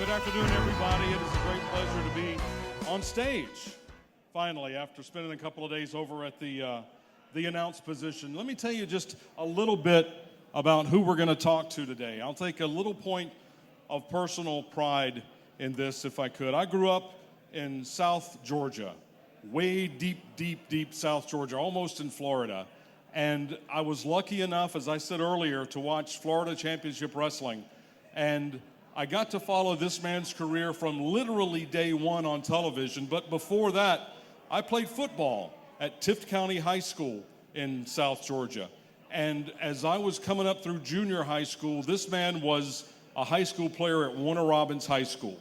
Good afternoon, everybody. It is a great pleasure to be on stage, finally, after spending a couple of days over at the announce position. Let me tell you just a little bit about who we're going to talk to today. I'll take a little point of personal pride in this, if I could. I grew up in South Georgia, way deep South Georgia, almost in Florida. And I was lucky enough, as I said earlier, to watch Florida Championship Wrestling. And I got to follow this man's career from literally day one on television. But before that, I played football at Tift County High School in South Georgia. And as I was coming up through junior high school, this man was a high school player at Warner Robins High School.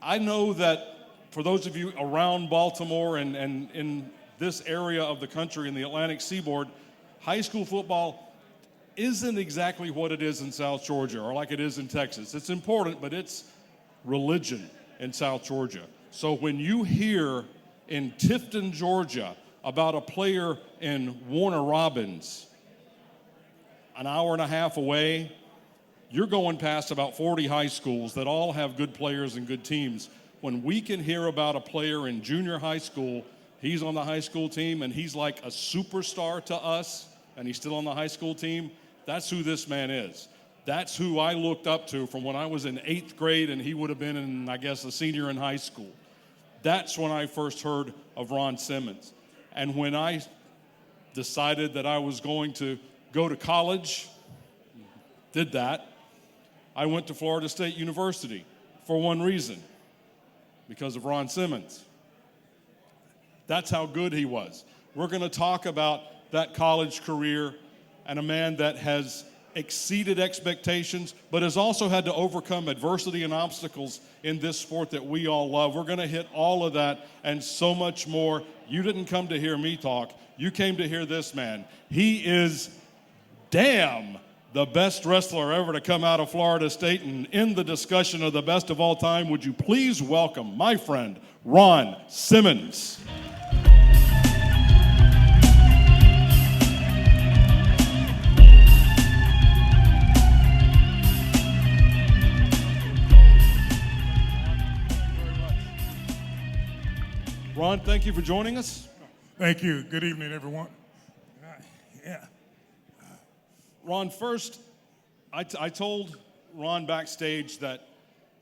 I know that for those of you around Baltimore and in this area of the country, in the Atlantic Seaboard, high school football isn't exactly what it is in South Georgia or like it is in Texas. It's important, but it's religion in South Georgia. So when you hear in Tifton, Georgia, about a player in Warner Robins, an hour and a half away, you're going past about 40 high schools that all have good players and good teams. When we can hear about a player in junior high school, he's on the high school team and he's like a superstar to us, and he's still on the high school team, that's who this man is. That's who I looked up to from when I was in 8th grade and he would have been in, I guess, a senior in high school. That's when I first heard of Ron Simmons. And when I decided that I was going to go to college, did that, I went to Florida State University for one reason, because of Ron Simmons. That's how good he was. We're going to talk about that college career and a man that has exceeded expectations, but has also had to overcome adversity and obstacles in this sport that we all love. We're going to hit all of that and so much more. You didn't come to hear me talk. You came to hear this man. He is damn the best wrestler ever to come out of Florida State. And in the discussion of the best of all time, would you please welcome my friend, Ron Simmons. Ron, thank you for joining us. Thank you. Good evening, everyone. Ron, first, I told Ron backstage that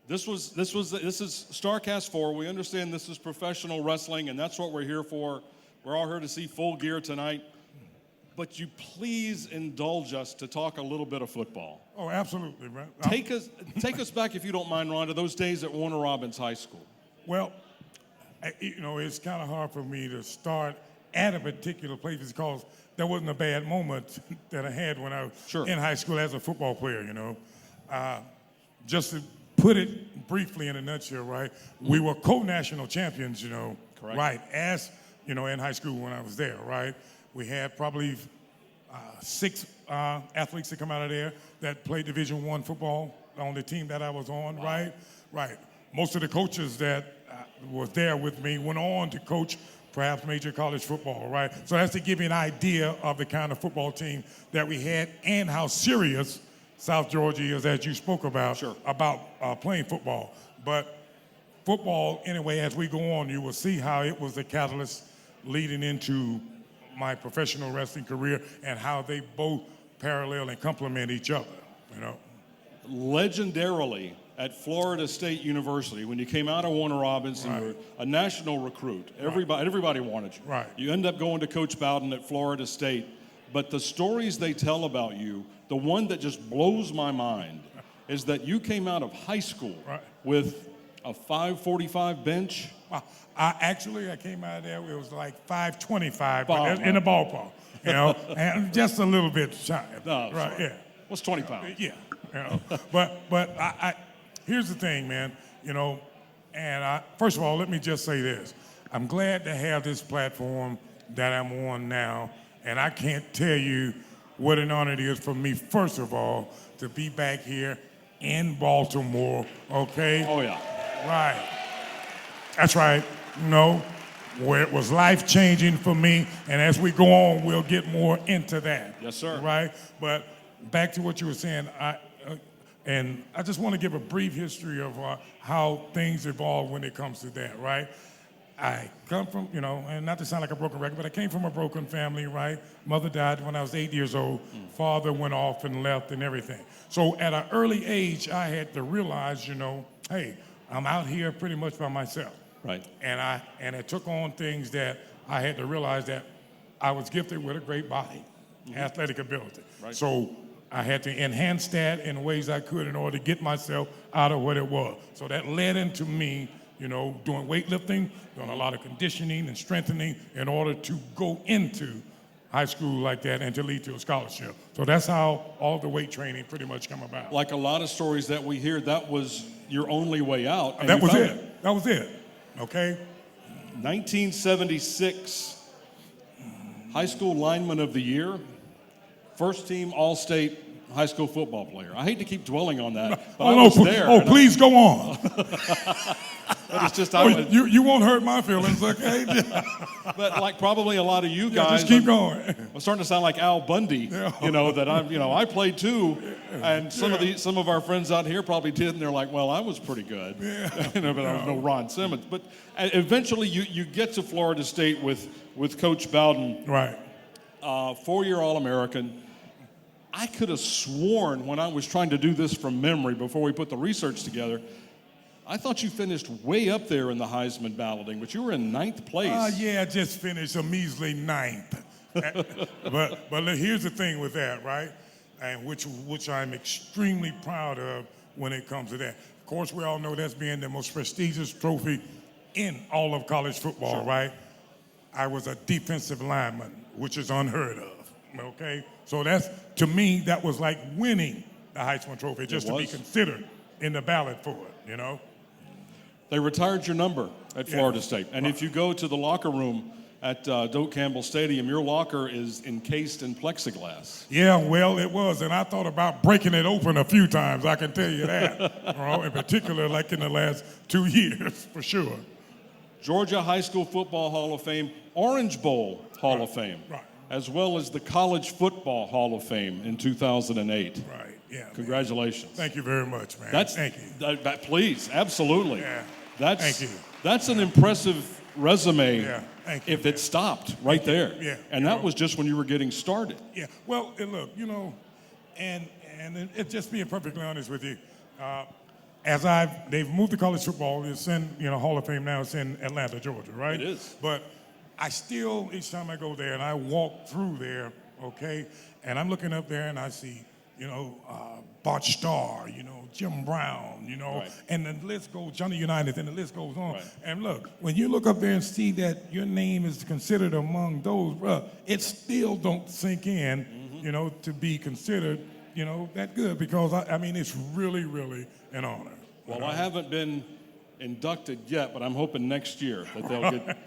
this is Starrcast 4. We understand this is professional wrestling, and that's what we're here for. We're all here to see full gear tonight. But you please indulge us to talk a little bit of football. Oh, absolutely, man. Take us back, if you don't mind, Ron, to those days at Warner Robins High School. Well, it's kind of hard for me to start at a particular place because there wasn't a bad moment that I had when I was in high school as a football player, Just to put it briefly in a nutshell, right? We were co-national champions, Correct. Right, as, in high school when I was there, right? We had probably 6 athletes that come out of there that played Division I football on the team that I was on, wow. Right? Right. Most of the coaches that was there with me went on to coach perhaps major college football, right? So that's to give you an idea of the kind of football team that we had and how serious South Georgia is, as you spoke about, about playing football. But football, anyway, as we go on, you will see how it was the catalyst leading into my professional wrestling career and how they both parallel and complement each other, Legendarily, at Florida State University, when you came out of Warner Robins and you were a national recruit, everybody wanted you. Right. You end up going to Coach Bowden at Florida State, but the stories they tell about you, the one that just blows my mind is that you came out of high school with a 545 bench. I came out of there, it was like 525 in the ballpark, and just a little bit shy. No, right, sorry. yeah. What's 20 pounds? Yeah, but I here's the thing, man, and first of all, let me just say this. I'm glad to have this platform that I'm on now, and I can't tell you what an honor it is for me, first of all, to be back here in Baltimore, okay? Oh, yeah. Right. That's right. Where it was life-changing for me, and as we go on, we'll get more into that. Yes, sir. Right? But back to what you were saying, And I just want to give a brief history of how things evolve when it comes to that, right? I come from, and not to sound like a broken record, but I came from a broken family, right? Mother died when I was 8 years old. Father went off and left and everything. So at an early age, I had to realize, hey, I'm out here pretty much by myself. Right. And it took on things that I had to realize that I was gifted with a great body, athletic ability. Right. So I had to enhance that in ways I could in order to get myself out of what it was. So that led into me, doing weightlifting, doing a lot of conditioning and strengthening in order to go into high school like that and to lead to a scholarship. So that's how all the weight training pretty much come about. Like a lot of stories that we hear, that was your only way out. And That you was found it. That was it. Okay? 1976, High School Lineman of the Year, first team All-State high school football player. I hate to keep dwelling on that, but I was there. Please go on. But it's just, you won't hurt my feelings, okay? but like probably a lot of you guys, just keep going. I'm starting to sound like Al Bundy, that I played too, and some of our friends out here probably did, and they're like, well, I was pretty good, but I was no Ron Simmons. But eventually, you get to Florida State with Coach Bowden, right? 4-year All-American. I could have sworn when I was trying to do this from memory before we put the research together, I thought you finished way up there in the Heisman balloting, but you were in 9th place. I just finished a measly 9th. but here's the thing with that, right? And which I'm extremely proud of when it comes to that. Of course, we all know that's being the most prestigious trophy in all of college football, right? I was a defensive lineman, which is unheard of, okay? So to me, that was like winning the Heisman Trophy, just to be considered in the ballot for it, They retired your number at Florida State. And if you go to the locker room at Doak Campbell Stadium, your locker is encased in plexiglass. Yeah, well, it was. And I thought about breaking it open a few times, I can tell you that. In particular, like in the last 2 years, for sure. Georgia High School Football Hall of Fame, Orange Bowl Hall of Fame, as well as the College Football Hall of Fame in 2008. Right, yeah. Congratulations. Thank you very much, man. Thank you. Please, absolutely. Yeah. Thank you. That's an impressive resume. Yeah. Thank you. If it stopped right there. Yeah. And that was just when you were getting started. Yeah. Well, and look, and it just being perfectly honest with you, they've moved to college football. It's in Hall of Fame now. It's in Atlanta, Georgia, right? It is. But I still, each time I go there and I walk through there, okay, and I'm looking up there and I see, Bart Starr, Jim Brown, and the list goes, Johnny Unitas, and the list goes on. Right. And look, when you look up there and see that your name is considered among those, it still don't sink in, to be considered, that good, because I mean, it's really, really an honor. Well, I haven't been inducted yet, but I'm hoping next year that they'll get.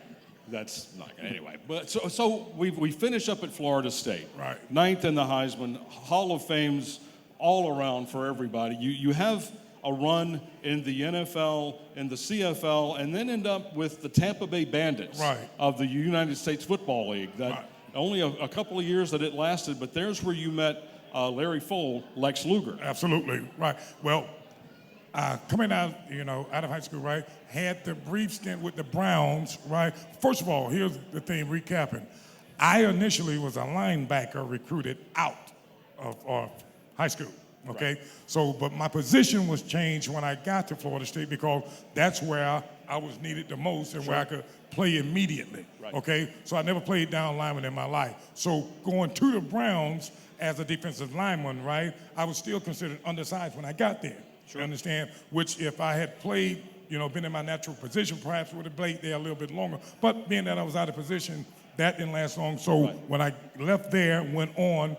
That's not anyway. But so we finish up at Florida State, right? 9th in the Heisman, Hall of Fames all around for everybody. You have a run in the NFL and the CFL, and then end up with the Tampa Bay Bandits of the United States Football League. That only a couple of years that it lasted, but there's where you met Larry Foale, Lex Luger. Absolutely, right. Well, coming out, out of high school, right, had the brief stint with the Browns, right? First of all, here's the thing, recapping. I initially was a linebacker recruited out of high school, okay? Right. So, but my position was changed when I got to Florida State because that's where I was needed the most and where I could play immediately, okay? So I never played down lineman in my life. So going to the Browns as a defensive lineman, right, I was still considered undersized when I got there. You understand? Which if I had played, been in my natural position, perhaps would have played there a little bit longer. But being that I was out of position, that didn't last long. So when I left there, went on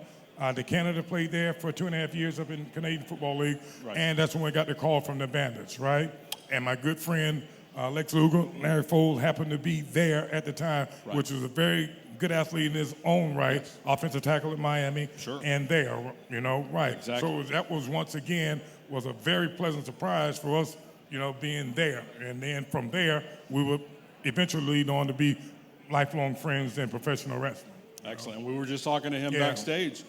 to Canada, played there for 2.5 years up in Canadian Football League. And that's when we got the call from the Bandits, right? And my good friend, Lex Luger, Larry Foale, happened to be there at the time, which was a very good athlete in his own right, offensive tackle at Miami, and there, Exactly. So that was once again was a very pleasant surprise for us, being there. And then from there, we would eventually lead on to be lifelong friends in professional wrestling. Excellent. We were just talking to him backstage.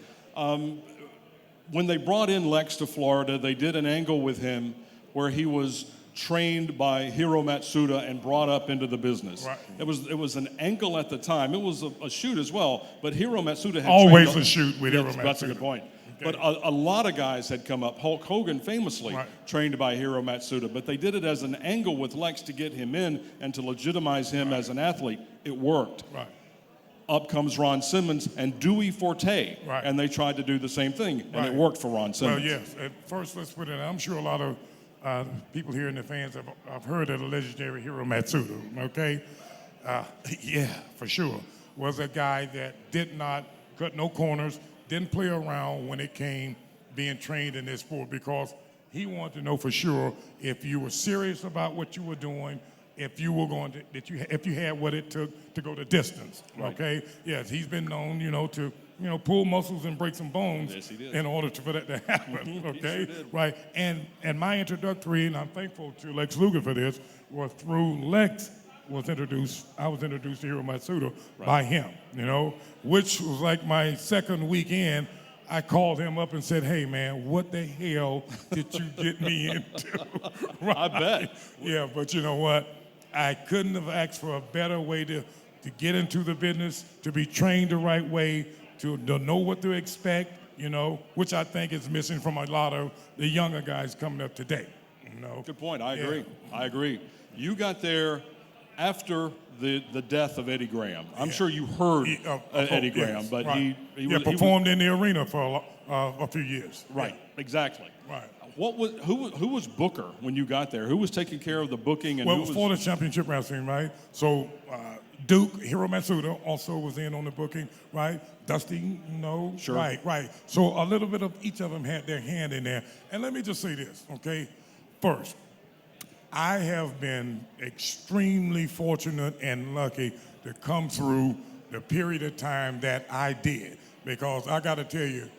when they brought in Lex to Florida, they did an angle with him where he was trained by Hiro Matsuda and brought up into the business. Right. It was an angle at the time. It was a shoot as well, but Hiro Matsuda had Always trained a shoot with Hiro Matsuda. That's a good point. Okay. But a lot of guys had come up. Hulk Hogan famously trained by Hiro Matsuda, but they did it as an angle with Lex to get him in and to legitimize him as an athlete. It worked. Right. Up comes Ron Simmons and Dewey Forte, and they tried to do the same thing, and it worked for Ron Simmons. Well, yes. At first, let's put it. I'm sure a lot of people here in the fans have heard of the legendary Hiro Matsuda. Okay, yeah, for sure. Was a guy that did not cut no corners, didn't play around when it came being trained in this sport, because he wanted to know for sure if you were serious about what you were doing, if you were going to, if you had what it took to go the distance. Okay, yes, he's been known, to pull muscles and break some bones in order for that to happen. Okay, right. And my introductory, and I'm thankful to Lex Luger for this, was through Lex. I was introduced to Hiro Matsuda by him, which was like my second weekend. I called him up and said, "Hey, man, what the hell did you get me into?" Right? I bet. Yeah, but you know what? I couldn't have asked for a better way to get into the business, to be trained the right way, to know what to expect, which I think is missing from a lot of the younger guys coming up today. Good point. I agree. You got there after the death of Eddie Graham. I'm sure you heard Eddie Graham, but he performed in the arena for a few years. Right, exactly. Right. Who was Booker when you got there? Who was taking care of the booking? And well, it was for the championship wrestling, right? So Duke, Hiro Matsuda also was in on the booking, right? Dusty, Sure. Right. So a little bit of each of them had their hand in there. And let me just say this, okay? First, I have been extremely fortunate and lucky to come through the period of time that I did, because I got to tell you,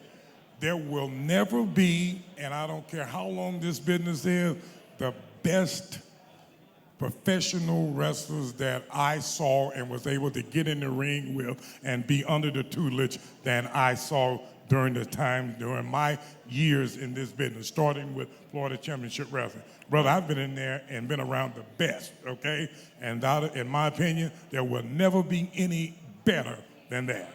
there will never be, and I don't care how long this business is, the best professional wrestlers that I saw and was able to get in the ring with and be under the tutelage than I saw during my years in this business, starting with Florida Championship Wrestling. Brother, I've been in there and been around the best, okay? And that, in my opinion, there will never be any better than that.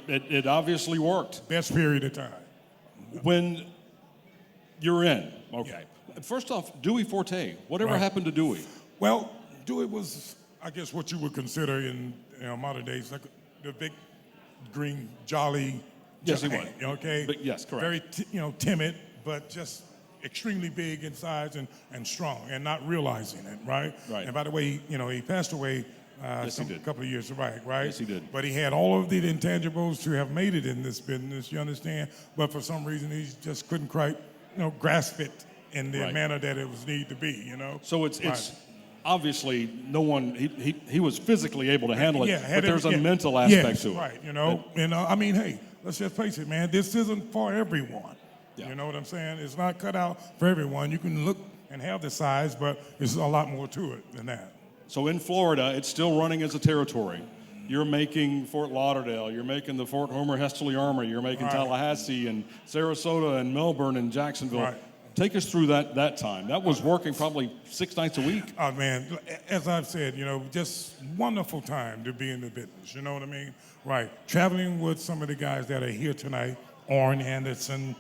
It obviously worked. Best period of time. When you're in, okay. Yeah. First off, Dewey Forte. Whatever happened to Dewey? Well, Dewey was, I guess, what you would consider in modern days like the big, green, jolly. Yes, giant, he was. Okay. But yes, correct. Very, timid, but just extremely big in size and strong, and not realizing it, right? Right. And by the way, he passed away a couple of years back, right? Yes, he did. But he had all of the intangibles to have made it in this business, you understand? But for some reason, he just couldn't quite, grasp it in the manner that it was needed to be, So it's obviously no one, he was physically able to handle it, but there's a mental aspect to it. Right, and I mean, hey, let's just face it, man, this isn't for everyone. Yeah. You know what I'm saying? It's not cut out for everyone. You can look and have the size, but there's a lot more to it than that. So in Florida, it's still running as a territory. You're making Fort Lauderdale, you're making the Fort Homer Hesterly Armory, you're making Tallahassee and Sarasota and Melbourne and Jacksonville. Right. Take us through that time. That was working probably 6 nights a week. Oh, man, as I've said, just wonderful time to be in the business, you know what I mean? Right. Traveling with some of the guys that are here tonight, Orrin Anderson,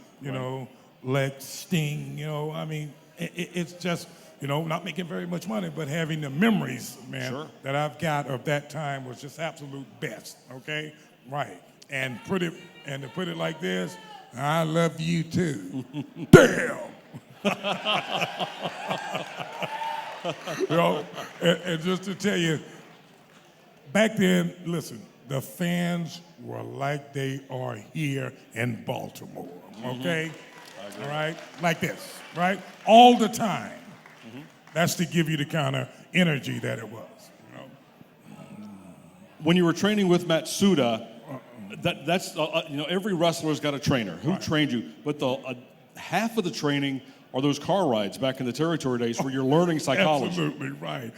Lex, Sting, I mean, it's just, not making very much money, but having the memories, man, that I've got of that time was just absolute best, okay? Right. And to put it like this, I love you too. Damn! And just to tell you, back then, listen, the fans were like they are here in Baltimore, okay? All right? Like this, right? All the time. That's to give you the kind of energy that it was. When you were training with Matsuda, that's every wrestler's got a trainer. Who trained you? But half of the training are those car rides back in the territory days where you're learning psychology. Absolutely right.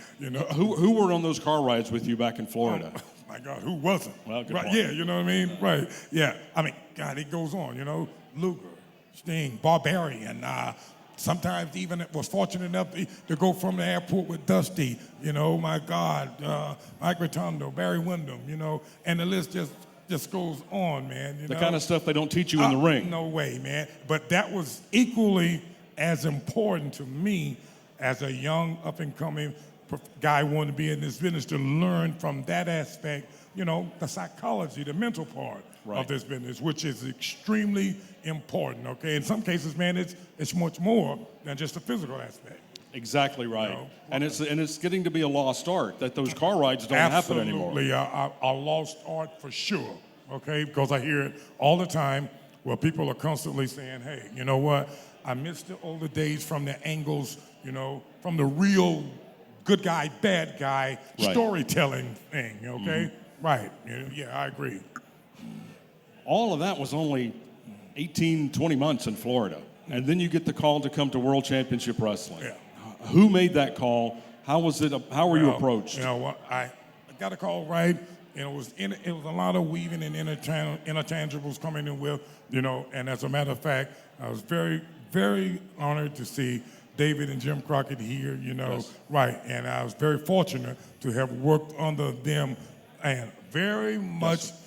Who were on those car rides with you back in Florida? Oh, my God, who wasn't? Well, good right? point. Yeah, you know what I mean? Right. Yeah. I mean, God, it goes on. Luger, Sting, Barbarian. Sometimes even was fortunate enough to go from the airport with Dusty, my God, Mike Rotundo, Barry Windham, and the list just goes on, man. The kind of stuff they don't teach you in the ring. No way, man. But that was equally as important to me as a young, up-and-coming guy wanting to be in this business to learn from that aspect, the psychology, the mental part of this business, which is extremely important, okay? In some cases, man, it's much more than just the physical aspect. Exactly right. And it's getting to be a lost art that those car rides don't happen anymore. Absolutely, a lost art for sure, okay? Because I hear it all the time where people are constantly saying, hey, you know what? I miss the older days from the angles, from the real good guy, bad guy storytelling thing, okay? Mm-hmm. Right, yeah, I agree. All of that was only 18, 20 months in Florida. And then you get the call to come to World Championship Wrestling. Yeah. Who made that call? How was it? How were you approached? You know what? I got a call, right? And it was a lot of weaving and interchangeables coming in with, and as a matter of fact, I was very, very honored to see David and Jim Crockett here, Yes. Right. And I was very fortunate to have worked under them and very much, Yes.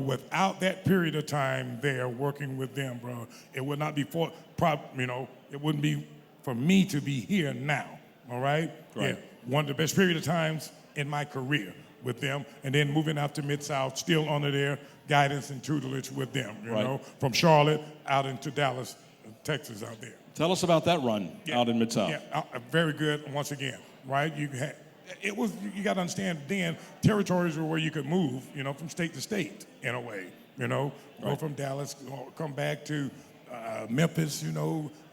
Without that period of time there working with them, bro, it would not be it wouldn't be for me to be here now, all right? Right. Yeah, one of the best period of times in my career with them, and then moving out to Mid-South, still under their guidance and tutelage with them, you know, from Charlotte out into Dallas, Texas out there. Tell us about that run out in Mid-South. Yeah, very good once again, right? You got to understand then territories were where you could move, from state to state in a way, go from Dallas, come back to Memphis,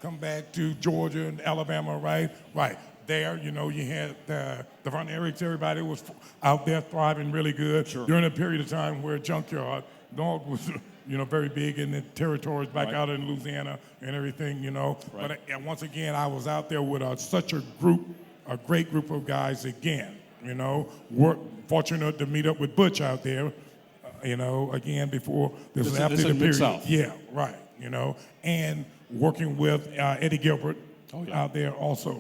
come back to Georgia and Alabama, right? Right. There, you had Devon Eriks, everybody was out there thriving really good during a period of time where Junkyard Dog was, very big in the territories back out in Louisiana and everything, But once again, I was out there with such a great group of guys again, fortunate to meet up with Butch out there, again before this was after the period. Mid-South. Yeah, right, and working with Eddie Gilbert out there also,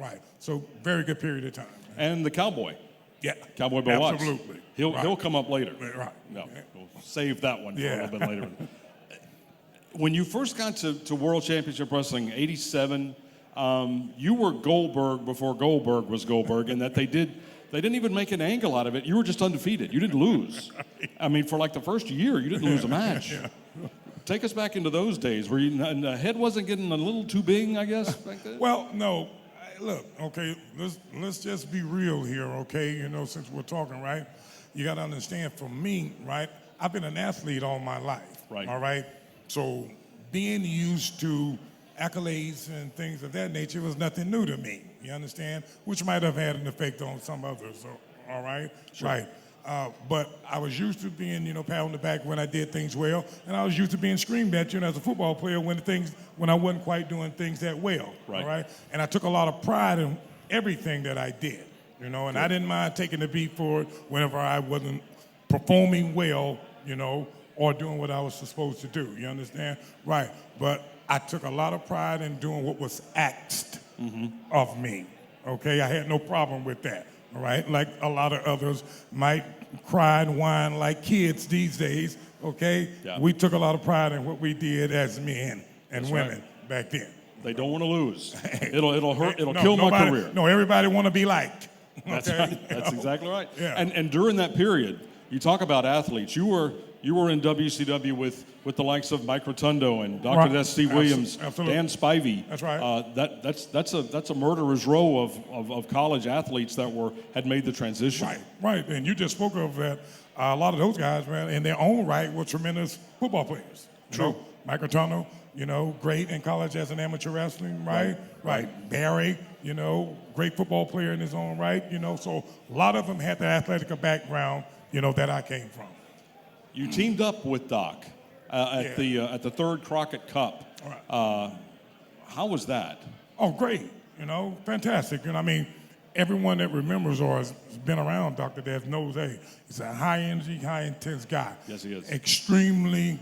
right. So very good period of time. And the Cowboy. Yeah. Cowboy Bill Watts. Absolutely. He'll come up later. Right. No, we'll save that one for a little bit later. When you first got to World Championship Wrestling, 87, you were Goldberg before Goldberg was Goldberg, and that they didn't even make an angle out of it. You were just undefeated. You didn't lose. I mean, for like the first year, you didn't lose a match. Yeah. Take us back into those days where and the head wasn't getting a little too big, I guess, back then? Well, no. Look, okay, let's just be real here, okay? Since we're talking, right? You got to understand, for me, right, I've been an athlete all my life, right? All right? So being used to accolades and things of that nature was nothing new to me, you understand? Which might have had an effect on some others, all right? Sure. Right. But I was used to being, pat on the back when I did things well, and I was used to being screamed at, as a football player when I wasn't quite doing things that well, right. All right? And I took a lot of pride in everything that I did, and I didn't mind taking the beat for it whenever I wasn't performing well, or doing what I was supposed to do, you understand? Right, but I took a lot of pride in doing what was asked of me, okay? I had no problem with that. All right, like a lot of others might cry and whine like kids these days, okay? Yeah. We took a lot of pride in what we did as men and women back then. They don't want to lose. It'll hurt. It'll kill my career. No, everybody want to be liked. Okay? That's right. That's exactly right. Yeah. And during that period, you talk about athletes. You were in WCW with the likes of Mike Rotundo and Dr. Death Steve Williams, Absolutely. Dan Spivey. That's right. That's a murderer's row of college athletes that had made the transition. Right. And you just spoke of that. A lot of those guys, man, in their own right, were tremendous football players. True. Mike Rotundo, great in college as an amateur wrestling, right? Right. Barry, great football player in his own right, So a lot of them had the athletic background, that I came from. You teamed up with Doc at the third Crockett Cup. Right. How was that? Oh, great. Fantastic. Everyone that remembers or has been around Dr. Death knows, hey, he's a high energy, high intense guy. Yes, he is. Extremely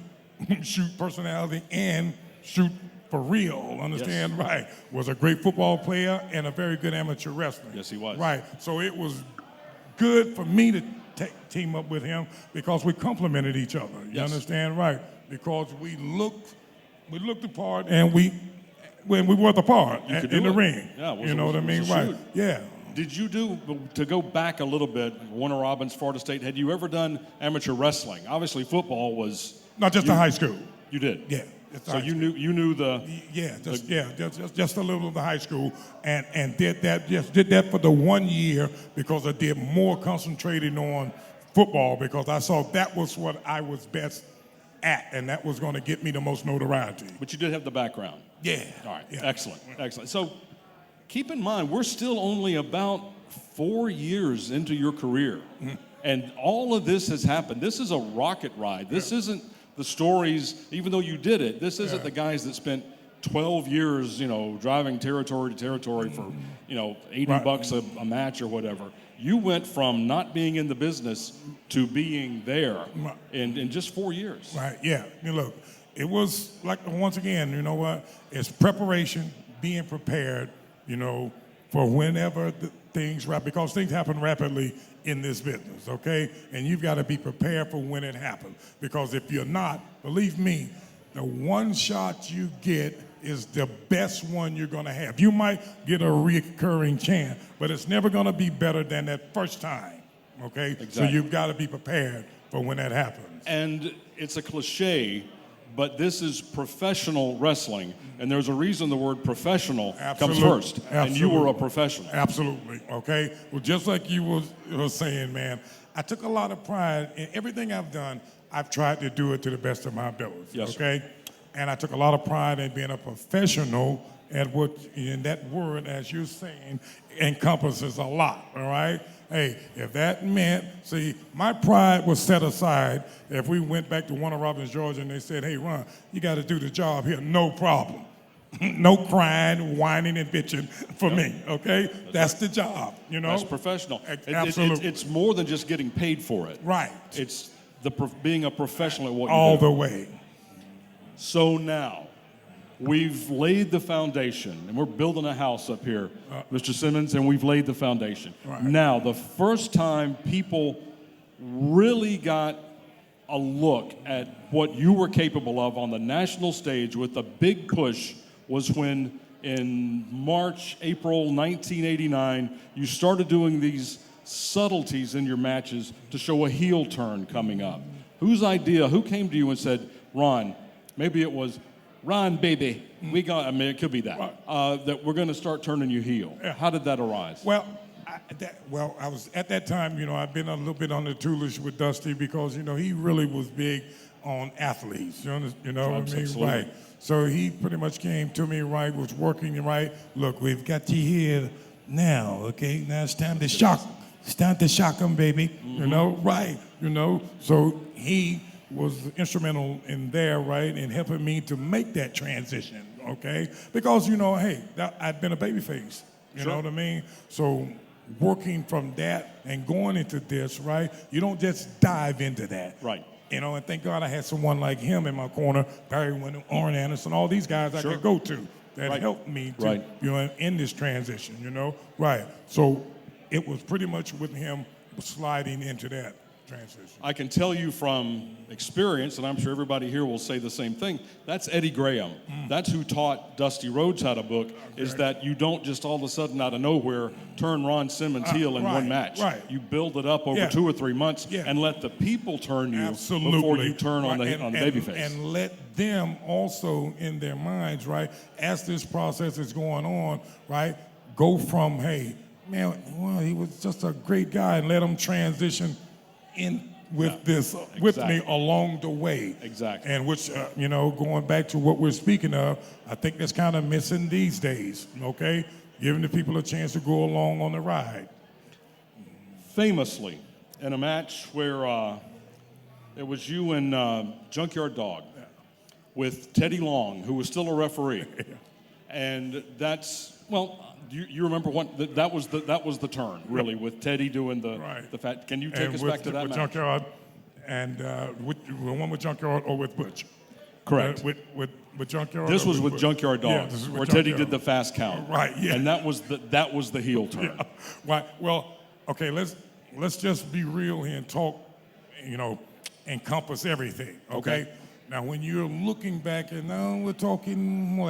shoot personality and shoot for real, understand? Yes. Right. Was a great football player and a very good amateur wrestler. Yes, he was. Right. So it was good for me to team up with him because we complemented each other. You Yes. understand? Right. Because we looked the part and we were the part You could in do the it. ring. Yeah, you know what I mean? Right. shoot. Yeah. Did you to go back a little bit, Warner Robins, Florida State, had you ever done amateur wrestling? Obviously, football was... Not just in high school. You did? Yeah. just So high you school. knew the... Just a little of the high school, and did that for the 1 year because I did more concentrating on football because I saw that was what I was best at, and that was going to get me the most notoriety. But you did have the background. Yeah. All right. Yeah. Excellent. So keep in mind, we're still only about 4 years into your career. Mm-hmm. And all of this has happened. This is a rocket ride. This isn't the stories, even though you did it, this isn't the guys that spent 12 years, driving territory to territory for, 80 Right. bucks a match or whatever. You went from not being in the business to being there Right. in just 4 years. Right, yeah. Look, it was like, once again, you know what? It's preparation, being prepared, for whenever the things because things happen rapidly in this business, okay? And you've got to be prepared for when it happens. Because if you're not, believe me, the one shot you get is the best one you're going to have. You might get a recurring chance, but it's never going to be better than that first time, okay? Exactly. So you've got to be prepared for when that happens. And it's a cliche, but this is professional wrestling, and there's a reason the word professional comes first. And you were a professional. Absolutely, okay? Well, just like you was saying, man, I took a lot of pride in everything I've done. I've tried to do it to the best of my ability, Yes, okay? And I took a lot of pride in being a professional at what, in that word, as you're saying, encompasses a lot, all right? Hey, if that meant, see, my pride was set aside if we went back to Warner Robins, Georgia, and they said, hey, Ron, you got to do the job here, no problem. No crying, whining, and bitching for me, okay? That's the job, That's professional. Absolutely. It's more than just getting paid for it. Right. It's being a professional at what you All do. the way. So now, we've laid the foundation, and we're building a house up here, Mr. Simmons, and we've laid the foundation. Right. Now, the first time people really got a look at what you were capable of on the national stage with a big push was when in March, April 1989, you started doing these subtleties in your matches to show a heel turn coming up. Who came to you and said, Ron, maybe it was, Ron, baby, it could be that, that we're going to start turning you heel. Yeah. How did that arise? Well, I was at that time, I've been a little bit on the toolish with Dusty because, he really was big on athletes, you know what I mean? Absolutely. Right. So he pretty much came to me, right, was working, right, look, we've got you here now, okay? Now it's time to shock. It's time to shock them, baby, right, So he was instrumental in there, right, in helping me to make that transition, okay? Because, hey, I'd been a babyface, you know what I mean? So working from that and going into this, right, you don't just dive into that. Right. And thank God I had someone like him in my corner, Barry Windham, Orrin Anderson, all these guys I could go to that helped me to, in this transition, right. So it was pretty much with him sliding into that transition. I can tell you from experience, and I'm sure everybody here will say the same thing, that's Eddie Graham. That's who taught Dusty Rhodes how to book, is that you don't just all of a sudden out of nowhere turn Ron Simmons heel in one match. Right. You build it up over 2 or 3 months and let the people turn you before you turn on the babyface. And let them also in their minds, right, as this process is going on, right, go from, hey, man, well, he was just a great guy, and let them transition in with this, with me along the way. Exactly. And which, going back to what we're speaking of, I think that's kind of missing these days, okay? Giving the people a chance to go along on the ride. Famously, in a match where it was you and Junkyard Dog with Teddy Long, who was still a referee. And that's, you remember what that was the turn really with Teddy doing the fat. Can you take us back to that with match? Junkyard, and with one with Junkyard or with Butch? Correct. With With Junkyard? This or was with Junkyard Yeah, Dogs, this is with where Teddy Junkyard. did the fast count. Right, yeah. And that was the heel turn. Yeah. Right. Well, okay, let's just be real here and talk, encompass everything, okay? Now, when you're looking back, and now we're talking,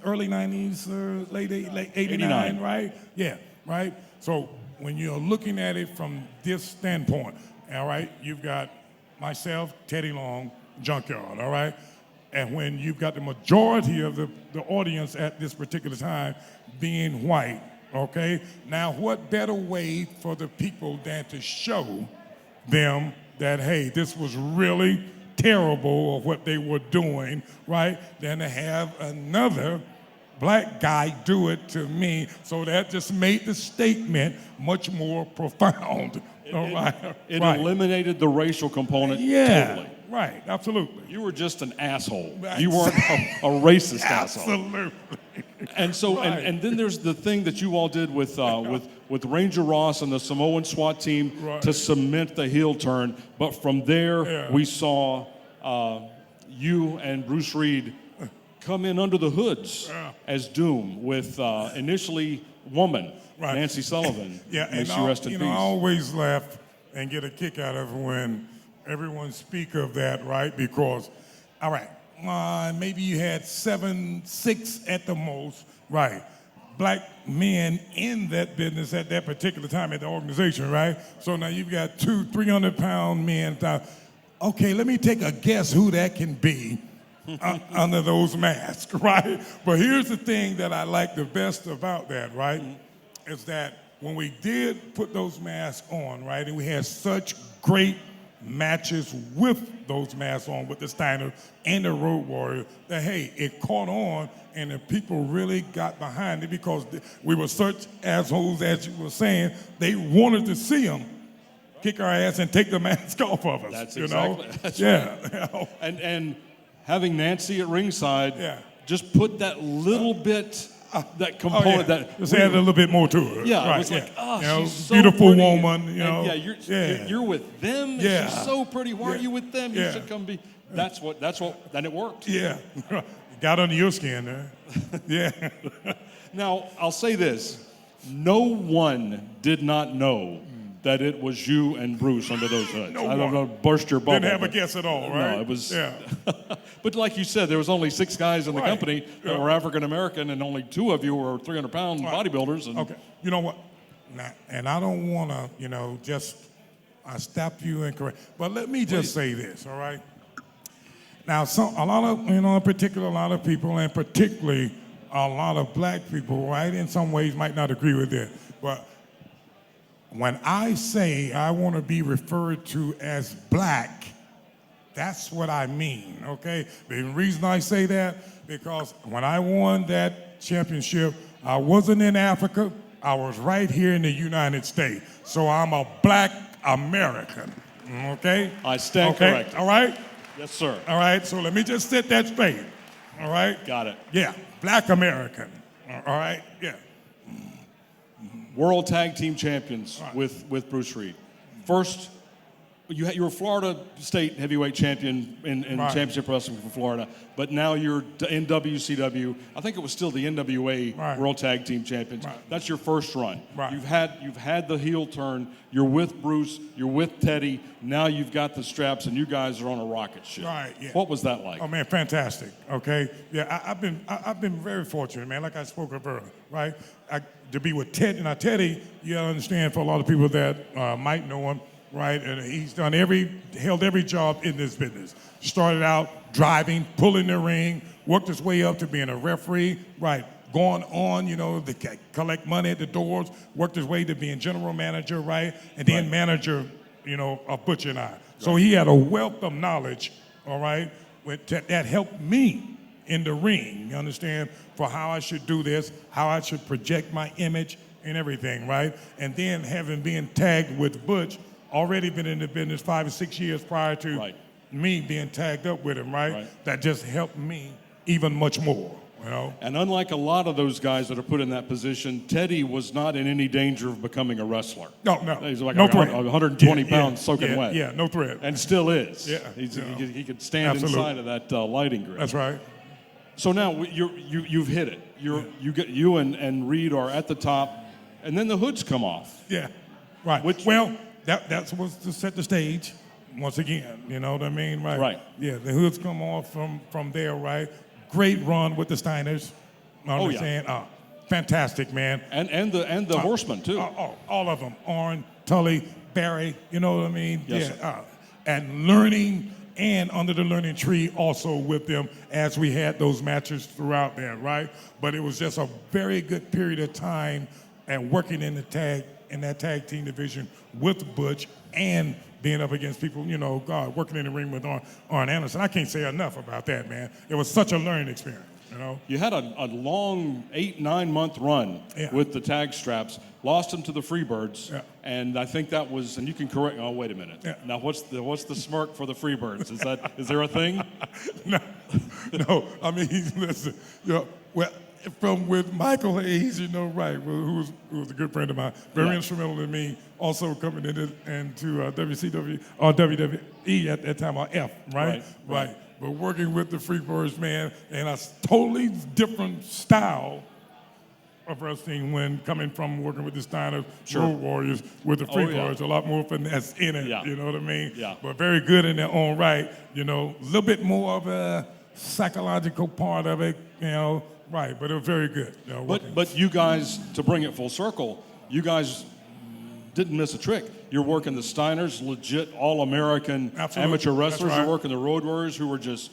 early 90s, late 89, right? Yeah, right? So when you're looking at it from this standpoint, all right, you've got myself, Teddy Long, Junkyard, all right? And when you've got the majority of the audience at this particular time being white, okay? Now, what better way for the people than to show them that, hey, this was really terrible of what they were doing, right? Than to have another black guy do it to me. So that just made the statement much more profound. It eliminated the racial component totally. Right, absolutely. You were just an asshole. You weren't a racist asshole. Absolutely. And so, and then there's the thing that you all did with Ranger Ross and the Samoan SWAT team to cement the heel turn. But from there, we saw you and Bruce Reed come in under the hoods as Doom with initially woman, Nancy Sullivan. May she rest in peace. I always laugh and get a kick out of when everyone speak of that, right? Because, all right, maybe you had 6 at the most, right? Black men in that business at that particular time at the organization, right? So now you've got 200-300-pound men. Okay, let me take a guess who that can be under those masks, right? But here's the thing that I like the best about that, right? Is that when we did put those masks on, right, and we had such great matches with those masks on, with the Steiner and the Road Warrior, that, hey, it caught on and the people really got behind it because we were such assholes, as you were saying, they wanted to see them kick our ass and take the mask off of us. That's exactly. That's right. And having Nancy at ringside just put that little bit, that component that just add a little bit more to it. Yeah, right, it was like, she's so beautiful pretty. woman. You're with them. Yeah. She's so pretty. Why are you with them? You Yeah. should come be. That's what. Then it worked. Yeah, got under your skin there. Yeah. Now I'll say this: no one did not know that it was you and Bruce under those hoods. I don't know, burst your bubble. Didn't have a guess at all, right? No, it was. Yeah. But like you said, there was only 6 guys in the company that were African American, and only 2 of you were 300-pound bodybuilders. And okay, you know what? Now, and I don't want to, just stop you and correct, but let me just say this, all right? Now, a lot of, in particular, a lot of people, and particularly a lot of black people, right, in some ways might not agree with it, but when I say I want to be referred to as black, that's what I mean, okay? The reason I say that, because when I won that championship, I wasn't in Africa, I was right here in the United States. So I'm a black American, okay? I stand corrected. All right? Yes, sir. All right, so let me just set that straight, all right? Got it. Yeah, black American, all right? Yeah. World Tag Team Champions with Bruce Reed. First, you were Florida State Heavyweight Champion in Championship Wrestling for Florida, but now you're in WCW. I think it was still the NWA World Tag Team Champions. That's your first run. You've had the heel turn. You're with Bruce. You're with Teddy. Now you've got the straps, and you guys are on a rocket ship. Right. Yeah. What was that like? Oh man, fantastic. Okay. Yeah, I've been very fortunate, man. Like I spoke of earlier, right? To be with Teddy. Now Teddy, you gotta understand, for a lot of people that might know him, right? And he's held every job in this business. Started out driving, pulling the ring, worked his way up to being a referee, right? Going on, to collect money at the doors, worked his way to being general manager, right? And then manager, of Butcher and I. So he had a wealth of knowledge, all right, that helped me in the ring, you understand, for how I should do this, how I should project my image and everything, right? And then having been tagged with Butch, already been in the business 5 or 6 years prior to me being tagged up with him, right? That just helped me even much more, And unlike a lot of those guys that are put in that position, Teddy was not in any danger of becoming a wrestler. No. He's like no threat. 120 pounds soaking wet. Yeah, no threat. And still is. Yeah. He could stand inside of that lighting grid. That's right. So now you've hit it. You and Reed are at the top, and then the hoods come off. Yeah, right. Well, that was to set the stage once again. You know what I mean, right? Right. Yeah, the hoods come off from there, right? Great run with the Steiners. Understand? Yeah. Fantastic, man. And the Horsemen too. All of them. Orrin, Tully, Barry. You know what I mean? Yes, yeah. And learning. And under the learning tree also with them as we had those matches throughout there, right? But it was just a very good period of time and working in that tag team division with Butch and being up against people, working in the ring with Arn Anderson. I can't say enough about that, man. It was such a learning experience, You had a long 8-9 month run with the tag straps, lost them to the Freebirds, and I think that was, and you can correct, oh, wait a minute. Yeah. Now, what's the smirk for the Freebirds? Is there a thing? No, I mean, listen, from with Michael Hayes, right, who was a good friend of mine, very instrumental in me, also coming into WCW or WWE at that time, or F, right? Right. But working with the Freebirds, man, and a totally different style of wrestling when coming from working with the Steiner Road Warriors with the Freebirds, a lot more finesse in it, you know what I mean? Yeah. But very good in their own right, a little bit more of a psychological part of it, right, but it was very good. But you guys, to bring it full circle, you guys didn't miss a trick. You're working the Steiners, legit all-American amateur wrestlers. You're working the Road Warriors, who were just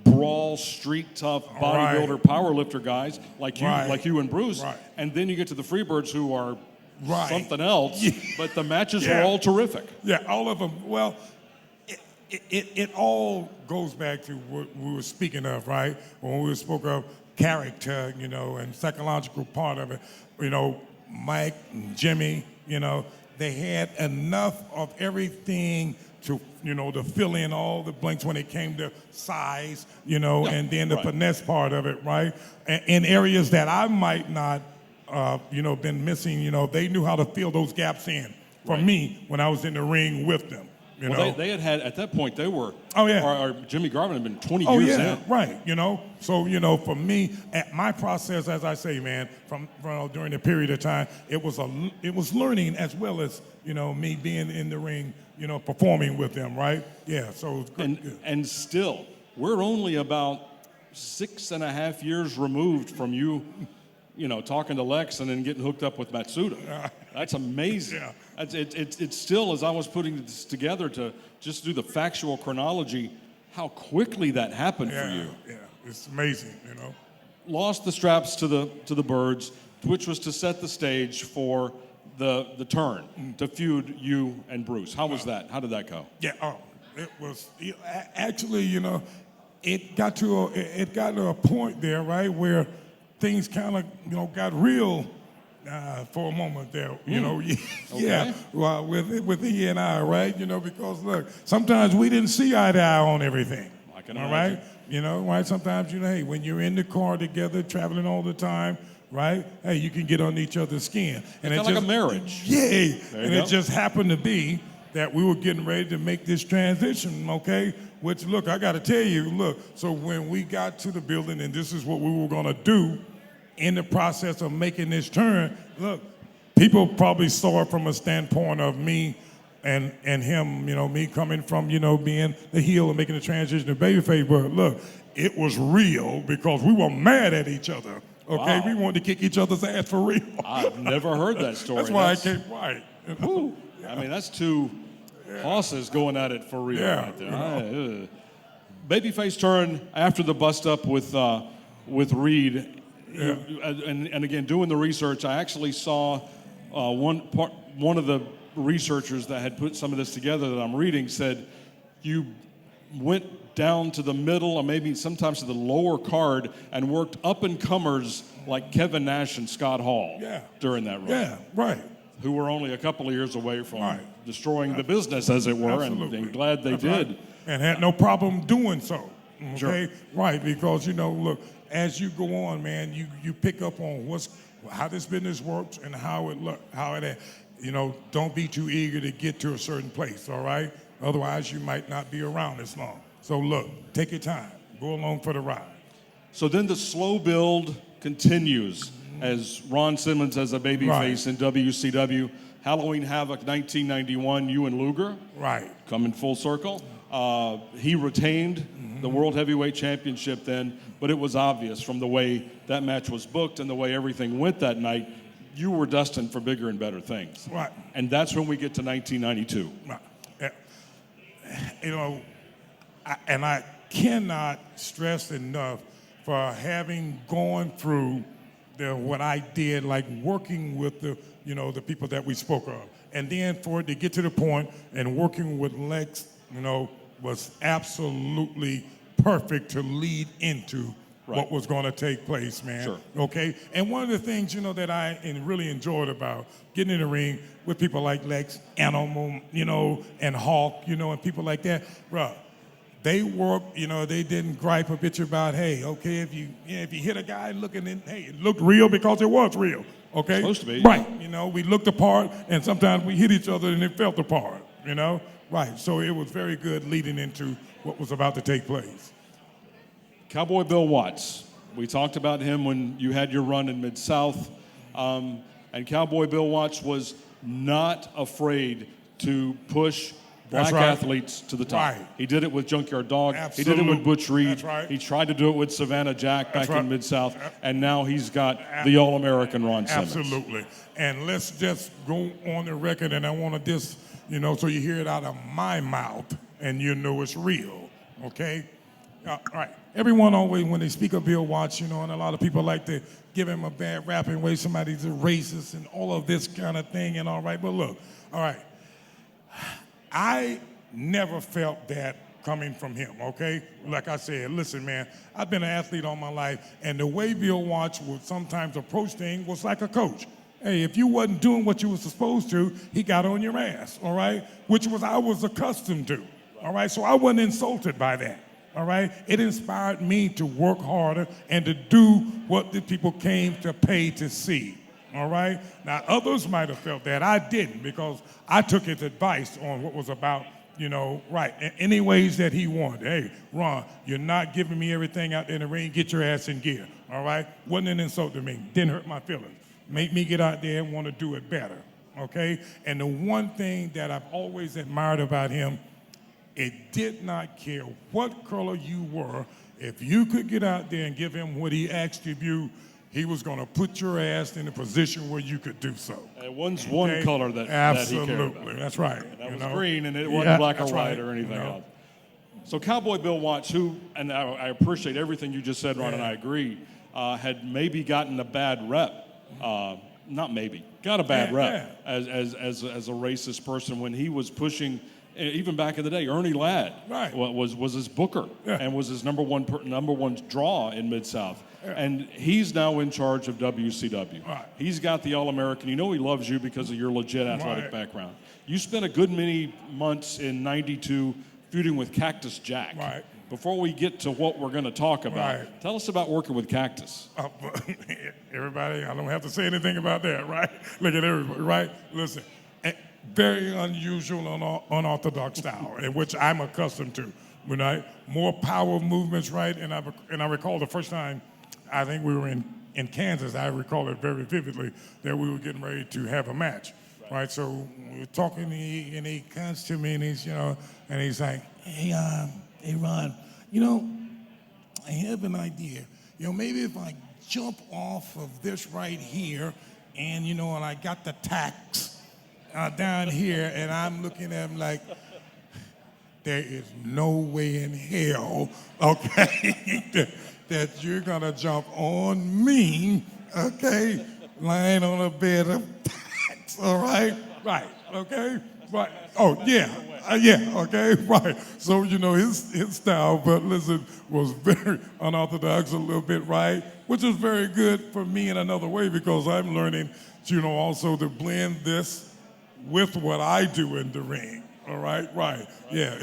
brawl, street tough, bodybuilder, powerlifter guys like you and Bruce. Right. And then you get to the Freebirds, who are something else. But the matches were all terrific. Yeah, all of them. Well, it all goes back to what we were speaking of, right? When we spoke of character, and psychological part of it. Mike and Jimmy, they had enough of everything to fill in all the blanks when it came to size, and then the finesse part of it, right? In areas that I might not, been missing, they knew how to fill those gaps in for me when I was in the ring with them. They had at that point, they were, or Jimmy Garvin had been 20 years in. Right, So, for me, at my process, as I say, man, from during the period of time, it was learning as well as, me being in the ring, performing with them, right? Yeah, so it was good. And still, we're only about 6.5 years removed from you, talking to Lex and then getting hooked up with Matsuda. That's amazing. Yeah. It's still, as I was putting this together to just do the factual chronology, how quickly that happened for you. Yeah, it's amazing, Lost the straps to the Birds, which was to set the stage for the turn to feud you and Bruce. How was that? How did that go? Yeah, it was actually, it got to a point there, right, where things kind of got real for a moment there, Okay. Well, with he and I, right, because look, sometimes we didn't see eye to eye on everything. I can imagine. Right, right. Sometimes hey, when you're in the car together, traveling all the time, right? Hey, you can get on each other's skin, and it's kind of like a marriage. Yeah, and it just happened to be that we were getting ready to make this transition, okay? Which, look, I got to tell you, so when we got to the building, and this is what we were going to do in the process of making this turn, look, people probably saw it from a standpoint of me and him, me coming from, being the heel and making the transition to babyface. But look, it was real because we were mad at each other, okay? Wow. We wanted to kick each other's ass for real. I've never heard that story. That's why I came right. Woo. I mean, that's two horses going at it for real right there. Babyface turn after the bust up with Reed. Yeah. And again, doing the research, I actually saw one of the researchers that had put some of this together that I'm reading said you went down to the middle or maybe sometimes to the lower card and worked up-and-comers like Kevin Nash and Scott Hall during that run. Yeah, right. Who were only a couple of years away from destroying the business, as it were, and glad they did. Right. And had no problem doing so, okay? Sure. Right, because, look, as you go on, man, you pick up on how this business works and how it don't be too eager to get to a certain place, all right? Otherwise, you might not be around as long. So look, take your time. Go along for the ride. So then the slow build continues as Ron Simmons as a babyface in WCW. Halloween Havoc 1991, you and Luger. Right. Coming full circle. He retained the World Heavyweight Championship then, but it was obvious from the way that match was booked and the way everything went that night, you were destined for bigger and better things. Right. And that's when we get to 1992. Right. You know, I cannot stress enough for having gone through what I did, like working with the people that we spoke of. And then for it to get to the point and working with Lex, was absolutely perfect to lead into what was going to take place, man. Sure. Okay? And one of the things, that I really enjoyed about getting in the ring with people like Lex, Animal, and Hawk, and people like that, bruh, they worked, they didn't gripe a bitch about, hey, okay, if you hit a guy looking in, hey, it looked real because it was real, okay? Supposed to be. Right, we looked apart, and sometimes we hit each other and it felt apart, Right, so it was very good leading into what was about to take place. Cowboy Bill Watts. We talked about him when you had your run in Mid-South. And Cowboy Bill Watts was not afraid to push black athletes to the top. Right. He did it with Junkyard Dog. Absolutely. He did it with Butch Reed. That's right. He tried to do it with Savannah Jack back right. in Mid-South. And now he's got the All-American Ron Simmons. Absolutely. And let's just go on the record, and I want to just, so you hear it out of my mouth and you know it's real, okay? All right. Everyone always, when they speak of Bill Watts, and a lot of people like to give him a bad rap and way somebody's a racist and all of this kind of thing and all right. But look, all right, I never felt that coming from him, okay? Like I said, listen, man, I've been an athlete all my life, and the way Bill Watts would sometimes approach things was like a coach. Hey, if you wasn't doing what you were supposed to, he got on your ass, all right? Which I was accustomed to, all right? So I wasn't insulted by that, all right? It inspired me to work harder and to do what the people came to pay to see, all right? Now, others might have felt that. I didn't, because I took his advice on what was about, right, in any ways that he wanted. Hey, Ron, you're not giving me everything out there in the ring. Get your ass in gear, all right? Wasn't an insult to me. Didn't hurt my feelings. Made me get out there and want to do it better, okay? And the one thing that I've always admired about him, it did not care what color you were. If you could get out there and give him what he asked of you, he was going to put your ass in a position where you could do so. And one's one color that he cared about. That's right. And that was green, and it wasn't black or white or anything else. So Cowboy Bill Watts, who, and I appreciate everything you just said, Ron, and I agree, had maybe gotten a bad rep. Not maybe, got a bad rep as a racist person when he was pushing, even back in the day, Ernie Ladd was his booker and was his number one draw in Mid-South. And he's now in charge of WCW. Right. He's got the All-American. He loves you because of your legit athletic background. You spent a good many months in 92 feuding with Cactus Jack. Right. Before we get to what we're going to talk about, tell us about working with Cactus. Everybody, I don't have to say anything about that, right? Look at everybody, right? Listen, very unusual, unorthodox style, in which I'm accustomed to. Right? More power movements, right? And I recall the first time, I think we were in Kansas, I recall it very vividly, that we were getting ready to have a match, right? So we were talking, and he comes to me, and he's like, hey, Ron, I have an idea. Maybe if I jump off of this right here, and and I got the tacks down here, and I'm looking at him like, there is no way in hell, okay, that you're gonna jump on me, okay, lying on a bed of tacks, all right? Right, okay? Right. Oh, yeah. Okay, right. So, his style, but listen, was very unorthodox a little bit, right? Which is very good for me in another way, because I'm learning, also to blend this with what I do in the ring. All right? Right. Yeah,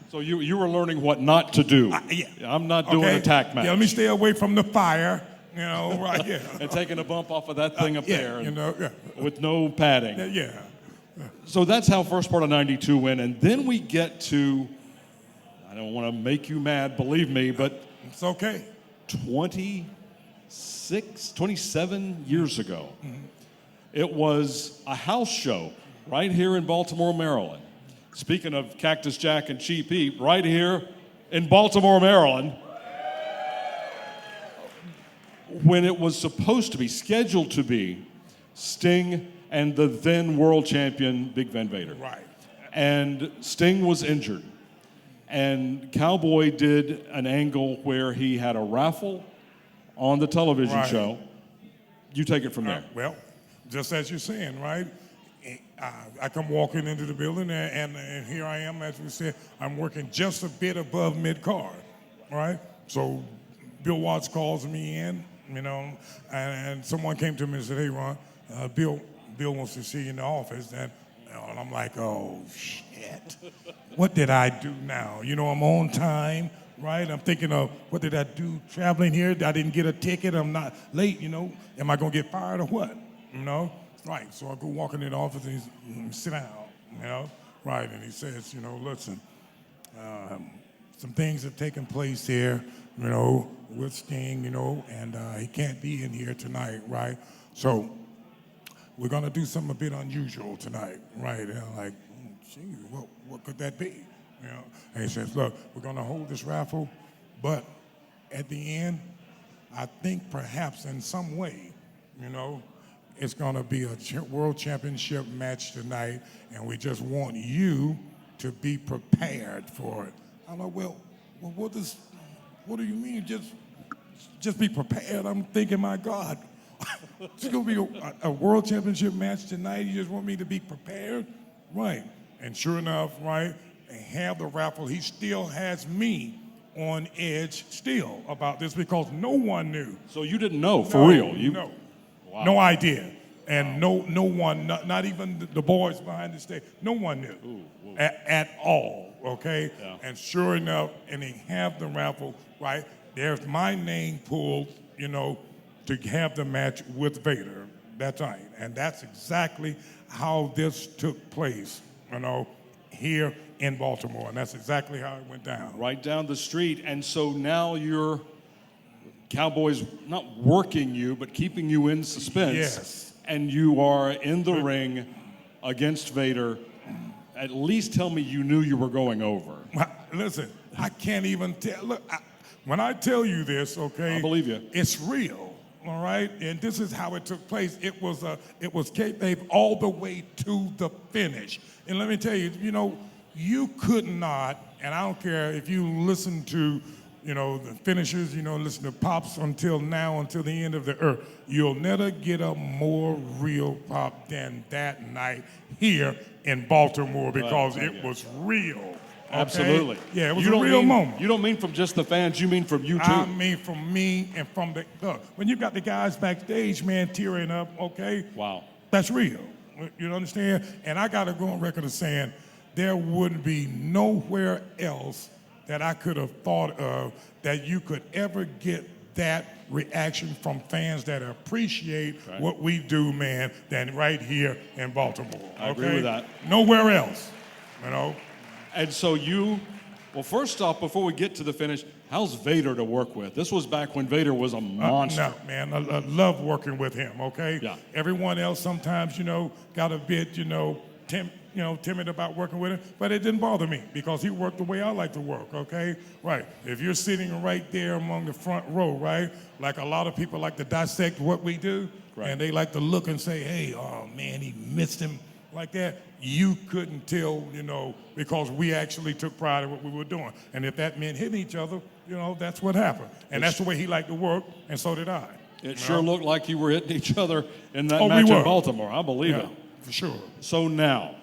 So you were learning what not to do. Yeah. I'm not doing a tack match. Yeah, let me stay away from the fire. Right, yeah. And taking a bump off of that thing up there. Yeah. With no padding. Yeah. So that's how first part of 92 went. And then we get to, I don't want to make you mad, believe me, but it's okay. 27 years ago. It was a house show right here in Baltimore, Maryland. Speaking of Cactus Jack and Cheap Heat, right here in Baltimore, Maryland, when it was supposed to be, scheduled to be, Sting and the then world champion Big Van Vader. Right. And Sting was injured. And Cowboy did an angle where he had a raffle on the television show. You take it from there. Well, just as you're saying, right? I come walking into the building, and here I am, as we said, I'm working just a bit above mid-card, right? So Bill Watts calls me in, you know, and someone came to me and said, hey, Ron, Bill wants to see you in the office. And I'm like, oh, shit. What did I do now? You know, I'm on time, right? I'm thinking of, what did I do traveling here? I didn't get a ticket. I'm not late, you know. Am I going to get fired or what? You know? Right. So I go walking in the office and he's, sit down, you know? Right. And he says, you know, listen, some things have taken place here, you know, with Sting, you know, and he can't be in here tonight, right? So we're going to do something a bit unusual tonight, right? And I'm like, gee, what could that be? You know? And he says, look, we're going to hold this raffle, but at the end, I think perhaps in some way, you know, it's going to be a world championship match tonight, and we just want you to be prepared for it. I'm like, well what do you mean, just be prepared? I'm thinking, my God, it's going to be a world championship match tonight. You just want me to be prepared? Right. And sure enough, right, and have the raffle. He still has me on edge still about this because no one knew. So you didn't know, for real? No. Wow. No idea. And no one, not even the boys behind the stage, no one knew at all, okay? Yeah. And sure enough, and they have the raffle, right? There's my name pulled, you know, to have the match with Vader that night. And that's exactly how this took place, you know, here in Baltimore. And that's exactly how it went down. Right down the street. And so now you're Cowboys not working you, but keeping you in suspense. Yes. And you are in the ring against Vader. At least tell me you knew you were going over. Listen, I can't even tell. Look, when I tell you this, okay, I believe you. It's real, all right? And this is how it took place. It was kayfabe all the way to the finish. And let me tell you, you know, you could not, and I don't care if you listen to, you know, the finishers, you know, listen to Pops until now, until the end of the earth. You'll never get a more real pop than that night here in Baltimore because it was real. Okay? Absolutely. Yeah, it was a real moment. You don't mean from just the fans, you mean from you too. I mean from me and from the, look, when you got the guys backstage, man, tearing up, okay? Wow. That's real. You understand? And I got to go on record of saying there wouldn't be nowhere else that I could have thought of that you could ever get that reaction from fans that appreciate what we do, man, than right here in Baltimore. I agree with that. Nowhere else, you know. And so well, first off, before we get to the finish, how's Vader to work with? This was back when Vader was a monster. No, man, I love working with him, okay? Yeah. Everyone else sometimes, you know, got a bit, timid about working with him, but it didn't bother me because he worked the way I like to work, okay? Right. If you're sitting right there among the front row, right, like a lot of people like to dissect what we do, and they like to look and say, hey, oh, man, he missed him like that. You couldn't tell, you know, because we actually took pride in what we were doing. And if that meant hitting each other, you know, that's what happened. And that's the way he liked to work, and so did I. It sure looked like you were hitting each other in that match in Baltimore. I believe it. For sure. So now,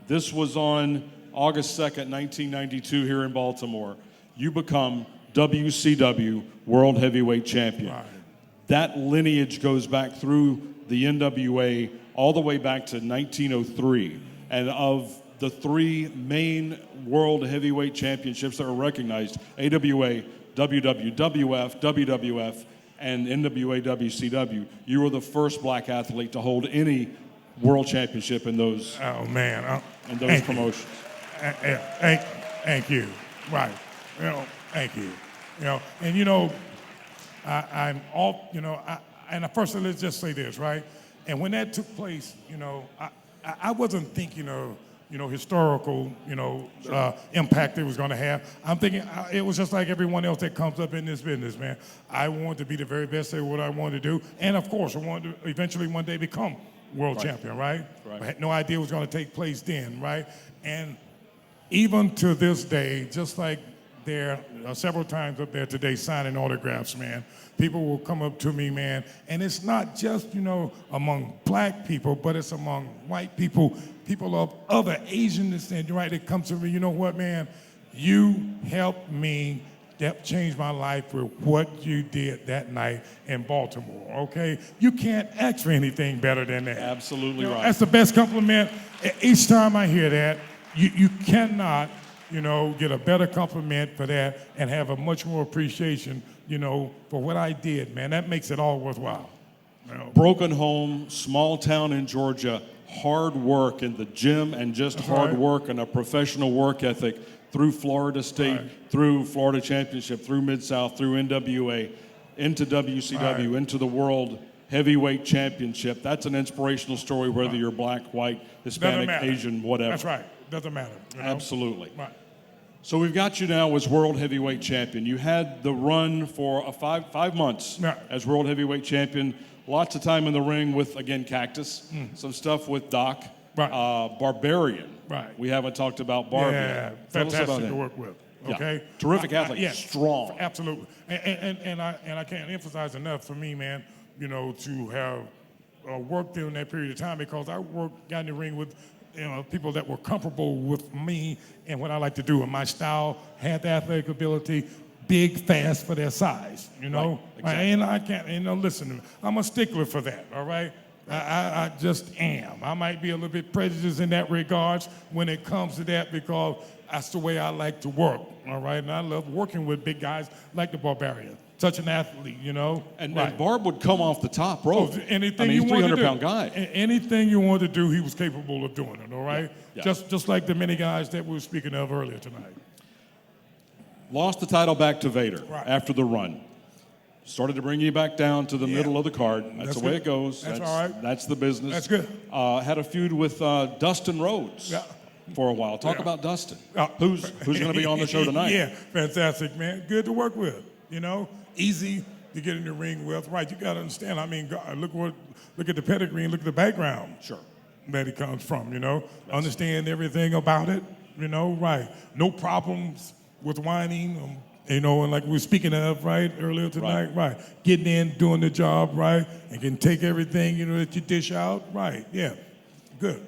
this was on August 2nd, 1992 here in Baltimore. You become WCW World Heavyweight Champion. Right. That lineage goes back through the NWA all the way back to 1903. And of the three main World Heavyweight Championships that were recognized, AWA, WWF, WWF, and NWA WCW, you were the first black athlete to hold any World Championship in those. Oh man, in those promotions. Thank you. Right. You know, thank you. You know, and you know, I'm all, and first let's just say this, right? And when that took place, I wasn't thinking of, historical, impact it was going to have. I'm thinking it was just like everyone else that comes up in this business, man. I wanted to be the very best at what I wanted to do. And of course, I wanted to eventually one day become world champion, right? I had no idea it was going to take place then, right? And even to this day, just like there are several times up there today signing autographs, man. People will come up to me, man, and it's not just, among black people, but it's among white people, people of other Asian descent, right? It comes to me, you know what, man? You helped me, that changed my life with what you did that night in Baltimore, okay? You can't ask for anything better than that. Absolutely right. That's the best compliment. Each time I hear that, you cannot, get a better compliment for that and have a much more appreciation, for what I did, man. That makes it all worthwhile. Broken home, small town in Georgia, hard work in the gym and just hard work and a professional work ethic through Florida State, through Florida Championship, through Mid-South, through NWA, into WCW, into the World Heavyweight Championship. That's an inspirational story, whether you're black, white, Hispanic, Asian, whatever. That's right. Doesn't matter. Absolutely. Right. So we've got you now as World Heavyweight Champion. You had the run for five months as World Heavyweight Champion. Lots of time in the ring with, again, Cactus. Some stuff with Doc. Barbarian. Right. We haven't talked about Barbie. Yeah, fantastic to work with. Okay. Yeah. Terrific athlete. Strong. Absolutely. And I can't emphasize enough for me, man, to have worked during that period of time, because I got in the ring with people that were comfortable with me and what I like to do. And my style had the athletic ability, big, fast for their size, Right, exactly. And I can't, listen, I'm a stickler for that, all right? I just am. I might be a little bit prejudiced in that regards when it comes to that, because that's the way I like to work, all right? And I love working with big guys like the Barbarian. Such an athlete, And Barb would come off the top rope. Anything he's a you want to do. 300-pound guy. Anything you want to do, he was capable of doing it, all right? Yeah. Just like the many guys that we were speaking of earlier tonight. Lost the title back to Vader after the run. Started to bring you back down to the middle of the card. That's the way it goes. That's all right. That's the business. That's good. Had a feud with Dustin Rhodes for a while. Talk about Dustin. Who's going to be on the show tonight? Yeah, fantastic, man. Good to work with, Easy to get in the ring with. Right, you got to understand. I mean, God, look at the pedigree and look at the background. Sure. That he comes from, Understand everything about it, right. No problems with whining, and like we were speaking of, right, earlier tonight, right. Getting in, doing the job, right, and can take everything, that you dish out, right, yeah, good.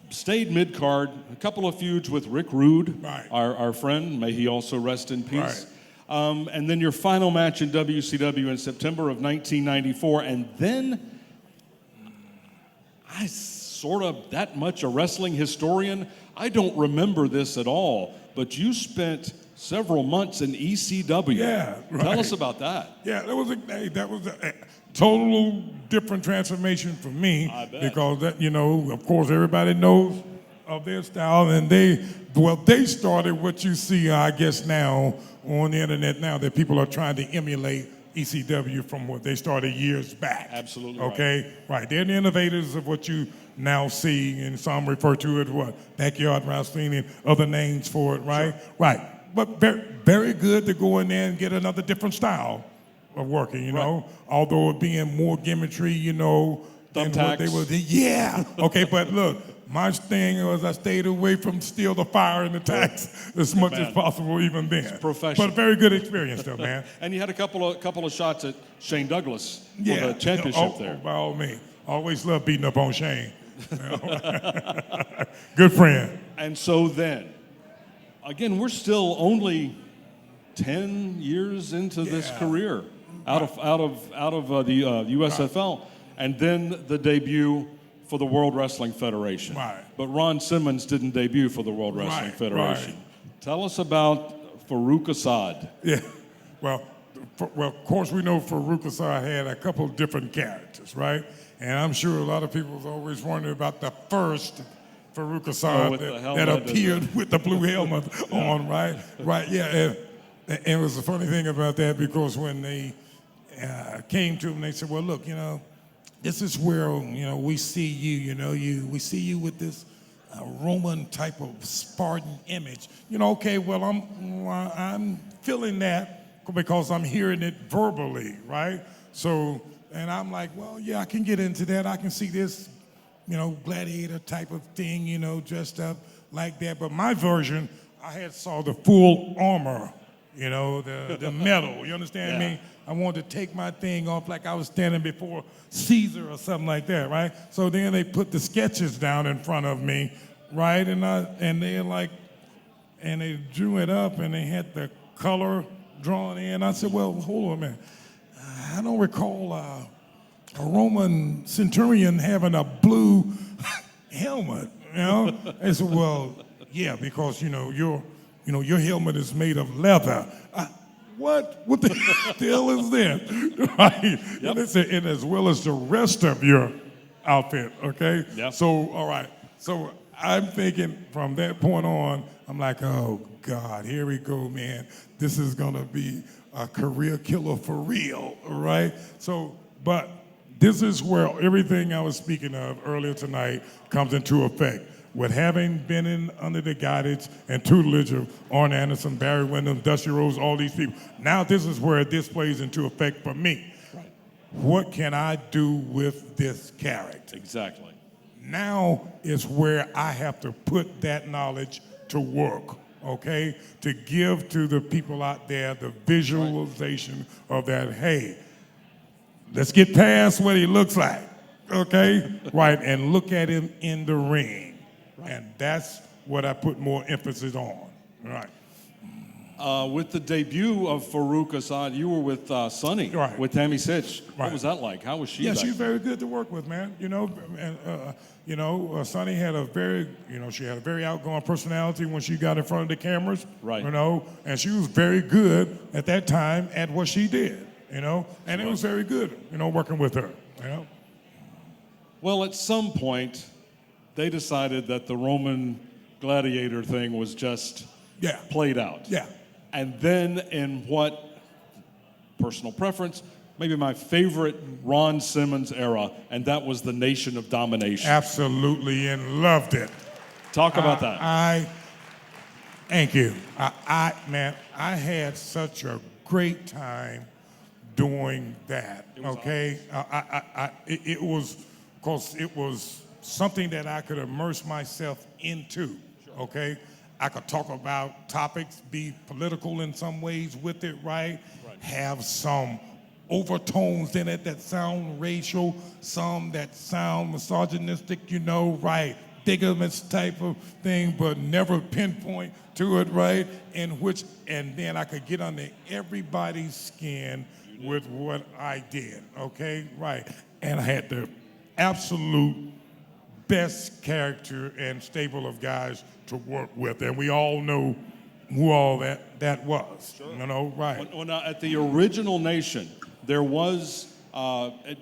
Stayed mid-card, a couple of feuds with Rick Rude, Right. our friend, may he also rest in peace. Right. And then your final match in WCW in September of 1994, and then I sort of that much a wrestling historian. I don't remember this at all, but you spent several months in ECW. Yeah, right. Tell us about that. Yeah, that was a total different transformation for me. I bet. Because that, of course, everybody knows of their style, and they started what you see, I guess, now on the internet now, that people are trying to emulate ECW from what they started years back. Absolutely. Okay, right. They're the innovators of what you now see, and some refer to it what backyard wrestling and other names for it. Right, Sure. right. But very, very good to go in there and get another different style of working. Although it being more gimmickry, than what they were. Yeah. Okay, but look. My thing was I stayed away from steal the fire and the tax as much as possible, even then. It's professional. But a very good experience, though, man. And you had a couple of shots at Shane Douglas for the championship there. By all means. Always love beating up on Shane. Good friend. And so then, again, we're still only 10 years into this career out of the USFL, and then the debut for the World Wrestling Federation. Right. But Ron Simmons didn't debut for the World Wrestling Federation. Right. Tell us about Farouk Assad. Yeah. Well, of course, we know Farouk Assad had a couple of different characters, right? And I'm sure a lot of people was always wondering about the first Farouk Assad that appeared with the blue helmet on, right? Right, yeah. And it was a funny thing about that, because when they came to him and they said, well, look, this is where, we see you, we see you with this Roman type of Spartan image. Okay, well, I'm feeling that because I'm hearing it verbally, right? So, and I'm like, well, yeah, I can get into that. I can see this, gladiator type of thing, dressed up like that. But my version, I had saw the full armor, the metal. You understand me? I wanted to take my thing off like I was standing before Caesar or something like that, right? So then they put the sketches down in front of me, right? And they drew it up and they had the color drawn in. I said, well, hold on a minute. I don't recall a Roman centurion having a blue helmet, They said, well, yeah, because, your helmet is made of leather. What the hell is that? Right? Yep. And they said, and as well as the rest of your outfit, okay? Yep. So, all right. So I'm thinking from that point on, I'm like, oh, God, here we go, man. This is going to be a career killer for real, right? So, but this is where everything I was speaking of earlier tonight comes into effect. With having been under the guidance and tutelage of Arn Anderson, Barry Windham, Dusty Rhodes, all these people, now this is where this plays into effect for me. Right. What can I do with this character? Exactly. Now is where I have to put that knowledge to work, okay? To give to the people out there the visualization of that, hey, let's get past what he looks like, okay? Right, and look at him in the ring. And that's what I put more emphasis on, right? With the debut of Farouk Assad, you were with Sonny, right. with Tammy Sitch. Right. What was that like? How was she? Yeah, she's very good to work with, man. Sonny had a very, she had a very outgoing personality when she got in front of the cameras, right? And she was very good at that time at what she did, and it was very good, working with her, Well, at some point, they decided that the Roman gladiator thing was just played out. Yeah. And then in what, personal preference, maybe my favorite Ron Simmons era, and that was the Nation of Domination. Absolutely, and loved it. Talk about that. Thank you. Man, I had such a great time doing that, okay? It was, because it was something that I could immerse myself into, okay? I could talk about topics, be political in some ways with it, right? Have some overtones in it that sound racial, some that sound misogynistic, right? Bigamous type of thing, but never pinpoint to it, right? And then I could get under everybody's skin with what I did, okay? Right. And I had the absolute best character and stable of guys to work with, and we all know who all that was. Sure. Right? Well, now, at the original Nation, there was it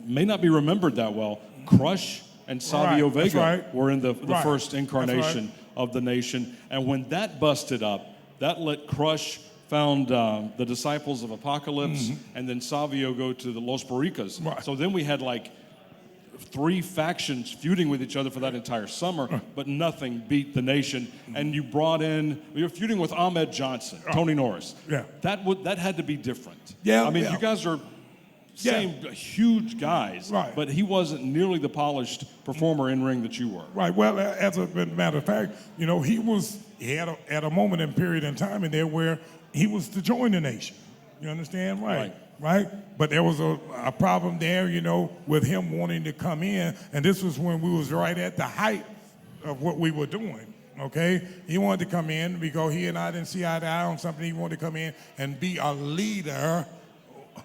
may not be remembered that well. Crush and Savio Vega were in the first incarnation of the Nation, and when that busted up, that let Crush found the Disciples of Apocalypse, and then Savio go to the Los Barricas. Right. So then we had like 3 factions feuding with each other for that entire summer, but nothing beat the Nation. And you brought in, you were feuding with Ahmed Johnson, Tony Norris. Yeah. That had to be different. Yeah. I mean, you guys are huge guys, but he wasn't nearly the polished performer in ring that you were. Right. Well, as a matter of fact, he had a moment and period in time in there where he was to join the Nation. You understand? Right? But there was a problem there, with him wanting to come in, and this was when we was right at the height of what we were doing, okay? He wanted to come in because he and I didn't see eye to eye on something. He wanted to come in and be a leader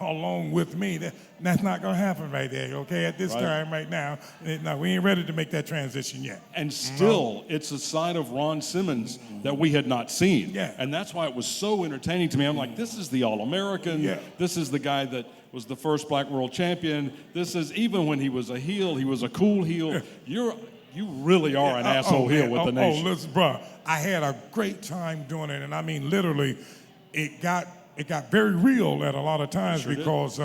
along with me. That's not going to happen right there, okay? At this time right now, no, we ain't ready to make that transition yet. And still, it's a side of Ron Simmons that we had not seen. Yeah. And that's why it was so entertaining to me. I'm like, this is the All-American. Yeah. This is the guy that was the first black world champion. This is, even when he was a heel, he was a cool heel. Yeah. You really are an asshole heel with the Nation. Listen, bro, I had a great time doing it. And I mean, literally, it got it got very real at a lot of times Sure did. because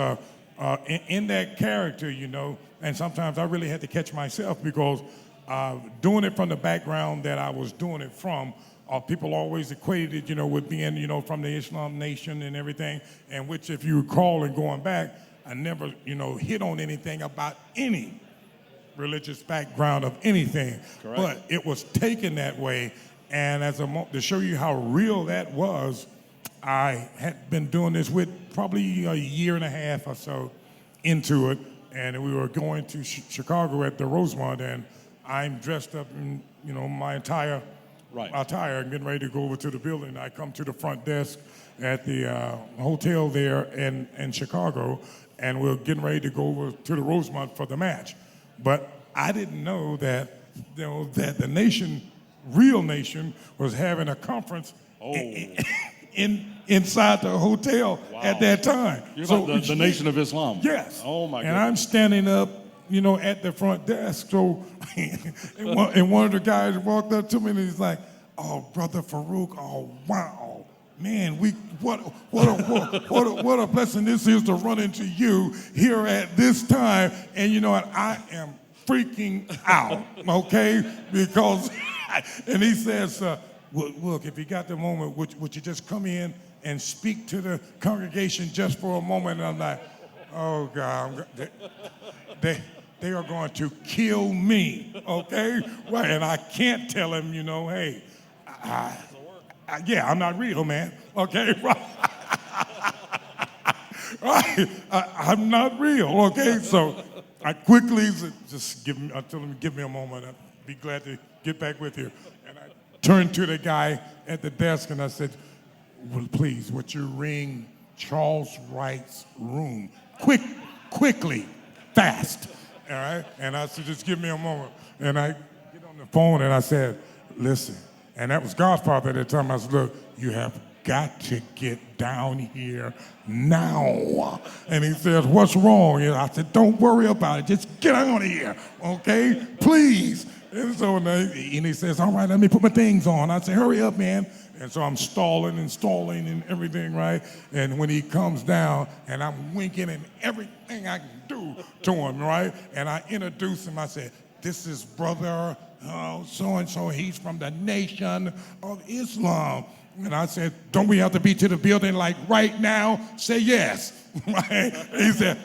in that character, you know, and sometimes I really had to catch myself because doing it from the background that I was doing it from, people always equated it, you know, with being, you know, from the Islam nation and everything, and which, if you recall and going back, I never, you know, hit on anything about any religious background of anything. Correct. But it was taken that way, and to show you how real that was, I had been doing this with probably a year and a half or so into it, and we were going to Chicago at the Rosemont, and I'm dressed up in, you know, my entire attire and getting ready to go over to the building. I come to the front desk at the hotel there in Chicago, and we're getting ready to go over to the Rosemont for the match. But I didn't know that, you know, that the nation, real nation, was having a conference inside the hotel at that time. You're about the Nation of Islam. Yes. Oh my And goodness. I'm standing up, you know, at the front desk. So, and one of the guys walked up to me and he's like, "Oh, Brother Farouk, oh wow, man, what a blessing this is to run into you here at this time." And you know what? I am freaking out, okay? Because, and he says, "Look, if you got the moment, would you just come in and speak to the congregation just for a moment?" And I'm like, "Oh God, they are going to kill me, okay?" Right, and I can't tell him, you know, hey, I'm not real, man, okay? Right, right. I'm not real, okay? So I quickly just I told him, give me a moment. I'd be glad to get back with you. And I turned to the guy at the desk and I said, "Well, please, would you ring Charles Wright's room? Quickly, fast." All right? And I said, "Just give me a moment." And I get on the phone and I said, "Listen," and that was Godfather at the time. I said, "Look, you have got to get down here now." And he said, "What's wrong?" And I said, "Don't worry about it. Just get out of here, okay? Please." And so and he says, "All right, let me put my things on." I said, "Hurry up, man." And so I'm stalling and everything, right? And when he comes down, and I'm winking and everything I can do to him, right? And I introduce him. I said, "This is Brother so-and-so. He's from the Nation of Islam." And I said, "Don't we have to be to the building like right now?" Say yes. Right? He said,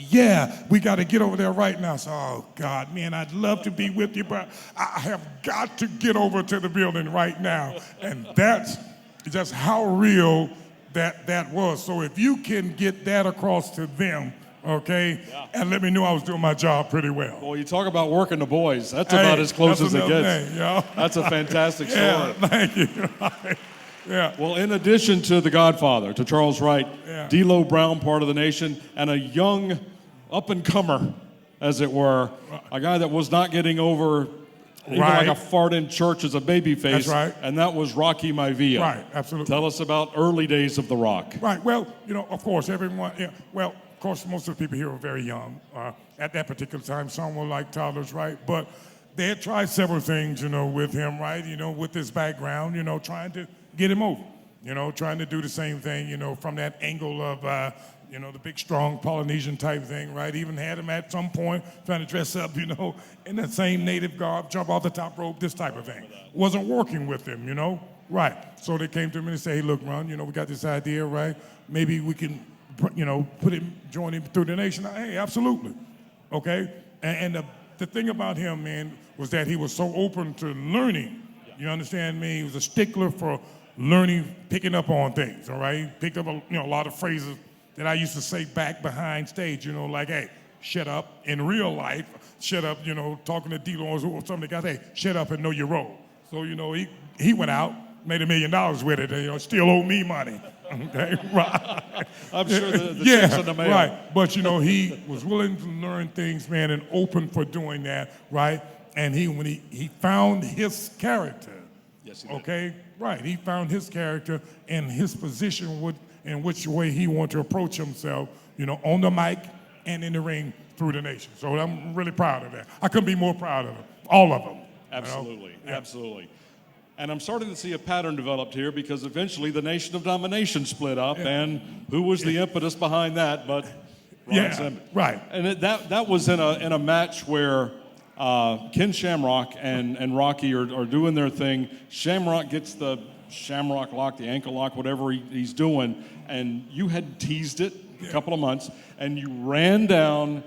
"Yeah, we got to get over there right now." So, "Oh God, man, I'd love to be with you, but I have got to get over to the building right now." And that's just how real that was. So if you can get that across to them, okay, and let me know I was doing my job pretty well. Well, you talk about working the boys. That's about as close as it gets. Thing, yo. That's a fantastic story. Yeah, thank you. Yeah. Well, in addition to the Godfather, to Charles Wright, Yeah. D'Lo Brown, part of the nation, and a young up-and-comer, as it were, a guy that was not getting over even like a fart in church as a baby face. That's right. And that was Rocky Maivia. Right, absolutely. Tell us about early days of The Rock. Right. Well, you know, of course, everyone. Yeah, well, of course, most of the people here were very young at that particular time. Some were like toddlers, right? But they had tried several things, you know, with him, right? You know, with his background, you know, trying to get him over. You know, trying to do the same thing, you know, from that angle of, you know, the big, strong Polynesian type thing, right? Even had him at some point trying to dress up, you know, in that same native garb, jump off the top rope, this type of thing. Wasn't working with him, you know? Right. So they came to me and said, "Hey, look, Ron, you know, we got this idea, right? Maybe we can, you know, join him through the nation." Hey, absolutely. Okay? And the thing about him, man, was that he was so open to learning. You understand me? He was a stickler for learning, picking up on things, all right? He picked up a lot of phrases that I used to say back behind stage, you know, like, "Hey, shut up." In real life, shut up, you know, talking to D-Lo or some of the guys, "Hey, shut up and know your role." So, you know, he went out, made $1 million with it, and, you know, still owe me money. Okay, right. I'm sure the check's in the mail. Right. But, you know, he was willing to learn things, man, and open for doing that, right? And when he found his character, Yes, he did. okay, right, he found his character and his position in which way he wanted to approach himself, you know, on the mic and in the ring through the nation. So I'm really proud of that. I couldn't be more proud of them, all of them. Absolutely, you know? absolutely. And I'm starting to see a pattern developed here because eventually the Nation of Domination split up, Yeah. and who was the impetus behind that but Ron Simmons? Right. And that was in a match where Ken Shamrock and Rocky are doing their thing. Shamrock gets the Shamrock lock, the ankle lock, whatever he's doing, and you had teased it a couple of months, and you ran down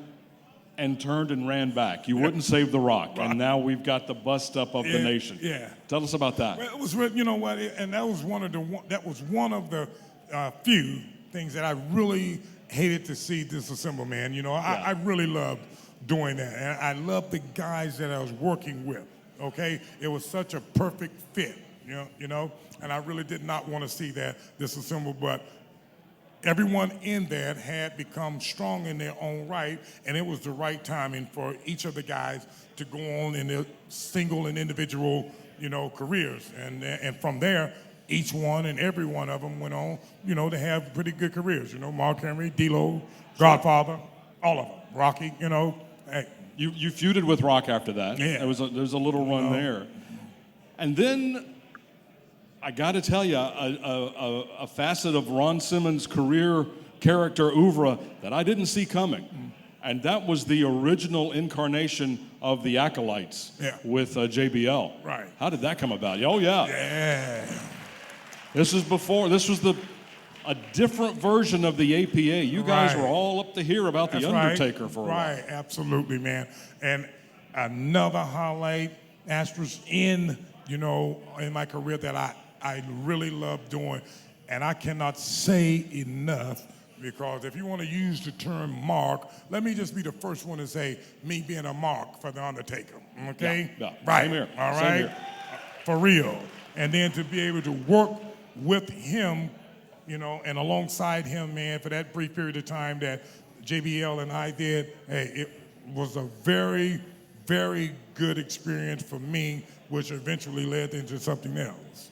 and turned and ran back. You wouldn't save the Rock, and now we've got the bust up of the nation. Yeah. Tell us about that. Well, it was, you know what, and that was one of the few things that I really hated to see disassemble, man. You know, I really loved doing that, and I loved the guys that I was working with. Okay, it was such a perfect fit. You know, and I really did not want to see that disassemble, but everyone in that had become strong in their own right, and it was the right timing for each of the guys to go on in their single and individual, careers. And from there, each one and every one of them went on, to have pretty good careers. Mark Henry, D-Lo, Godfather, all of them. Rocky, hey. You feuded with Rock after that. Yeah. There was a little run there. And then I got to tell you, a facet of Ron Simmons' career character oeuvre that I didn't see coming. And that was the original incarnation of the Acolytes with JBL. Right. How did that come about? Oh, yeah. Yeah. This was a different version of the APA. You guys were all up to hear about The Undertaker for a while. Right, absolutely, man. And another highlight, asterisk in my career that I really love doing, and I cannot say enough, because if you want to use the term mark, let me just be the first one to say me being a mark for The Undertaker, okay? Yeah. Right, Same here. all Same right? here. For real. And then to be able to work with him, and alongside him, man, for that brief period of time that JBL and I did, hey, it was a very, very good experience for me, which eventually led into something else.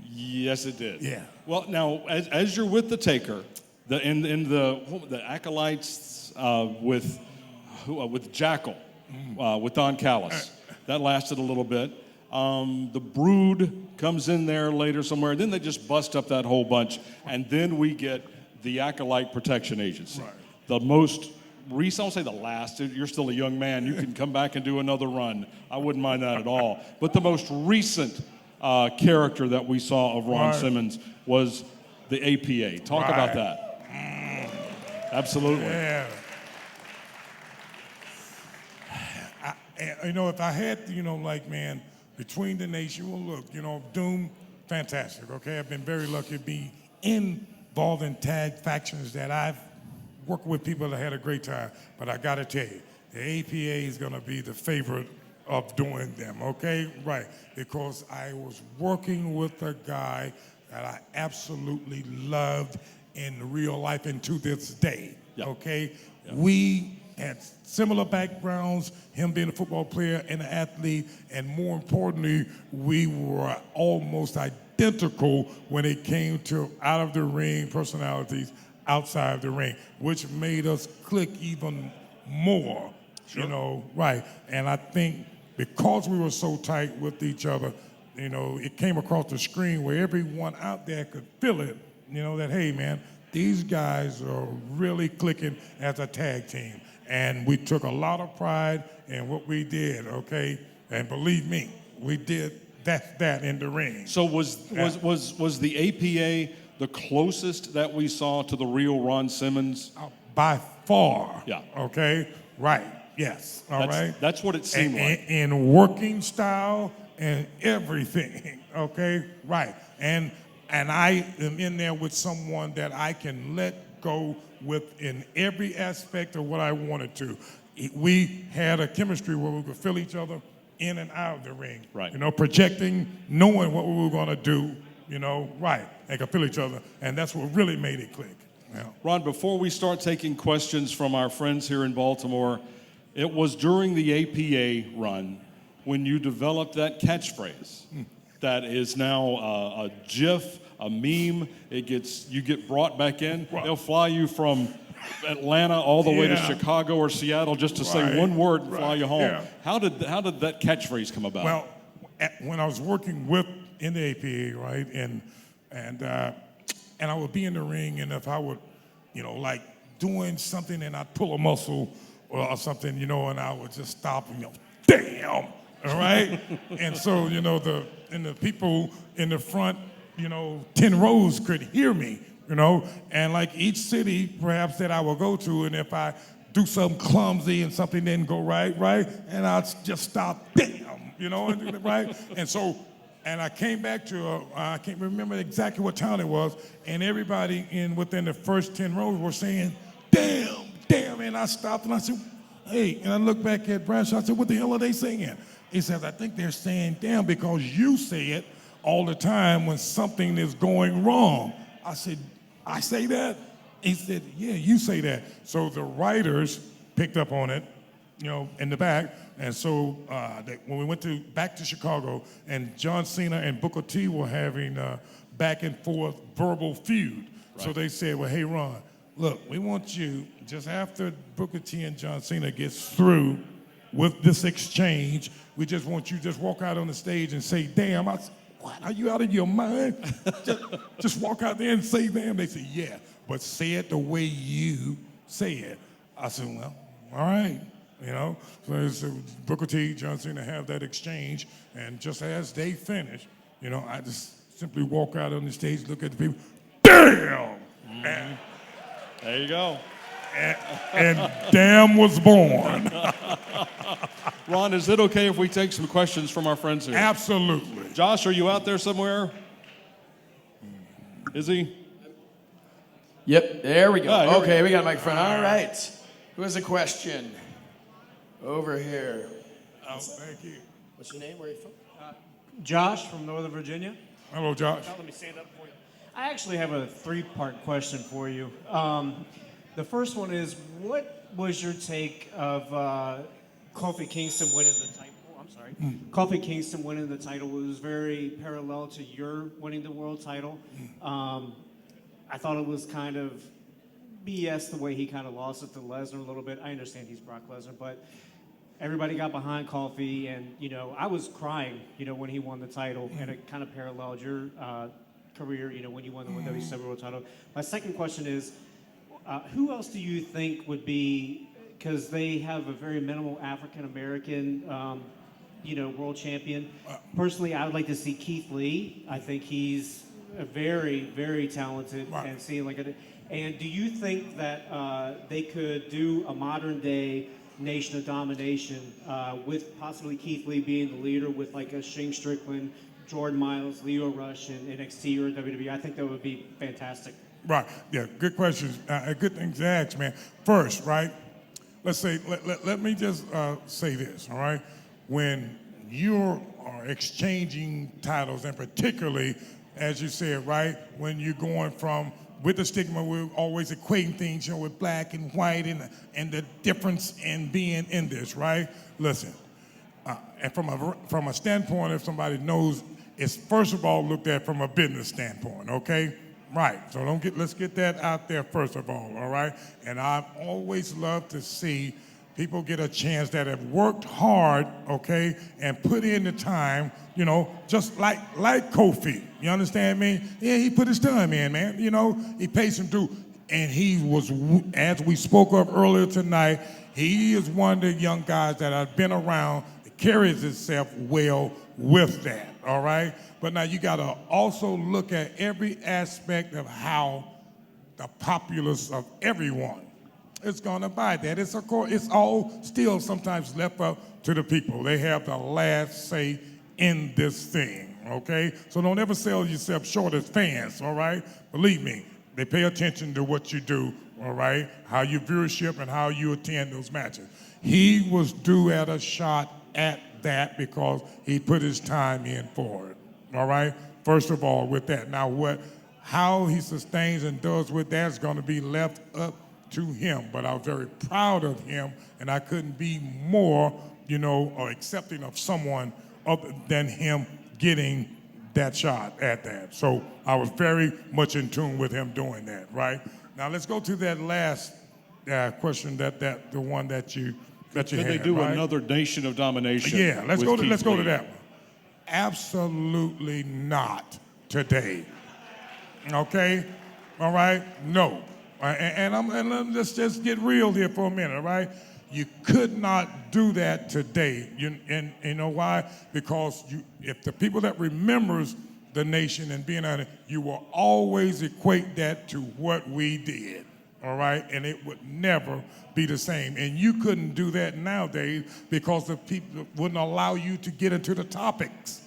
Yes, it did. Yeah. Well, now, as you're with the Taker, in the Acolytes with Jackal, with Don Callis, that lasted a little bit. The Brood comes in there later somewhere. Then they just bust up that whole bunch, and then we get the Acolyte Protection Agency. Right. The most recent, I'll say the last. You're still a young man. You can come back and do another run. I wouldn't mind that at all. But the most recent character that we saw of Ron Simmons was the APA. Talk about that. Absolutely. Yeah. If I had to, man, between the nation, well, look, Doom, fantastic, okay? I've been very lucky to be involved in tag factions that I've worked with people that had a great time. But I got to tell you, the APA is going to be the favorite of doing them, okay? Right, because I was working with a guy that I absolutely loved in real life and to this day, okay? Yep. We had similar backgrounds, him being a football player and an athlete, and more importantly, we were almost identical when it came to out of the ring personalities outside the ring, which made us click even more, right. And I think because we were so tight with each other, it came across the screen where everyone out there could feel it, that, hey, man, these guys are really clicking as a tag team. And we took a lot of pride in what we did, okay? And believe me, we did that in the ring. So was the APA the closest that we saw to the real Ron Simmons? By far. Yeah. Okay? Right. Yes. All right. That's what it seemed like. In working style and everything. Okay? Right. And I am in there with someone that I can let go with in every aspect of what I wanted to. We had a chemistry where we could feel each other in and out of the ring. Right. Projecting, knowing what we were going to do, right. And could feel each other. And that's what really made it click. Yeah. Ron, before we start taking questions from our friends here in Baltimore, it was during the APA run when you developed that catchphrase that is now a GIF, a meme. You get brought back in. Right. They'll fly you from Atlanta all the way to Chicago or Seattle just to say one word and fly you home. Yeah. How did that catchphrase come about? Well, when I was working with in the APA, right? And I would be in the ring, and if I would, like doing something, and I'd pull a muscle or something, and I would just stop and damn, all right? And so, the people in the front, 10 rows could hear me, and like each city perhaps that I will go to, and if I do something clumsy and something didn't go right, and I'd just stop, damn, right? And I came back to, I can't remember exactly what town it was, and everybody within the first 10 rows were saying, damn, and I stopped and I said, hey, and I looked back at Bradshaw, I said, what the hell are they saying? He says, I think they're saying damn because you say it all the time when something is going wrong. I said, I say that? He said, yeah, you say that. So the writers picked up on it, in the back. And so when we went back to Chicago, and John Cena and Booker T were having back and forth verbal feud. Right. So they said, well, hey, Ron, look, we want you, just after Booker T and John Cena gets through with this exchange, we just want you to just walk out on the stage and say, damn. I said, what, are you out of your mind? just walk out there and say damn. They said, yeah, but say it the way you say it. I said, well, all right. So Booker T, John Cena have that exchange, and just as they finish, I just simply walk out on the stage, look at the people, damn! And, there you go. And damn was born. Ron, is it okay if we take some questions from our friends here? Absolutely. Josh, are you out there somewhere? Is he? Yep, there we go. Okay, we got a microphone. All right. Who has a question? Over here. Oh, thank you. What's your name? Where are you from? Josh from Northern Virginia. Hello, Josh. Let me stand up for you. I actually have a three-part question for you. The first one is, what was your take of Kofi Kingston winning the title? Oh, I'm sorry. Kofi Kingston winning the title was very parallel to your winning the world title. I thought it was kind of BS the way he kind of lost it to Lesnar a little bit. I understand he's Brock Lesnar, but everybody got behind Kofi, and I was crying, when he won the title, and it kind of paralleled your career, when you won the WWE World Title. My second question is, who else do you think would be, because they have a very minimal African American, world champion. Personally, I would like to see Keith Lee. I think he's a very, very talented, right. And seeing like a. And do you think that they could do a modern day Nation of Domination with possibly Keith Lee being the leader, with like a Shane Strickland, Jordan Miles, Leo Rush in NXT or WWE? I think that would be fantastic. Right. Yeah. Good questions. Good things to ask, man. First, right? Let's say. Let me just say this. All right. When you are exchanging titles, and particularly, as you said, right, when you're going from with the stigma, we're always equating things, with black and white, and the difference in being in this, right? Listen, and from a standpoint, if somebody knows, it's first of all looked at from a business standpoint, okay? Right. So let's get that out there first of all right? And I've always loved to see people get a chance that have worked hard, okay, and put in the time, just like Kofi. You understand me? Yeah, he put his time in, man. He pays him due. And he was, as we spoke of earlier tonight, he is one of the young guys that have been around, that carries himself well with that, all right? But now you got to also look at every aspect of how the populace of everyone is going to buy that. It's all still sometimes left up to the people. They have the last say in this thing, okay? So don't ever sell yourself short as fans, all right? Believe me, they pay attention to what you do, all right? How you viewership and how you attend those matches. He was due at a shot at that because he put his time in for it, all right? First of all, with that. Now, how he sustains and does with that is going to be left up to him, but I'm very proud of him, and I couldn't be more, or accepting of someone other than him getting that shot at that. So I was very much in tune with him doing that, right? Now let's go to that last question, the one that you Could had, they do right? another Nation of Domination? Yeah, let's go to that one. Absolutely not today. Okay? All right? No. Let's just get real here for a minute, all right? You could not do that today. And you know why? Because if the people that remembers the nation and being on it, you will always equate that to what we did, all right? And it would never be the same. And you couldn't do that nowadays because the people wouldn't allow you to get into the topics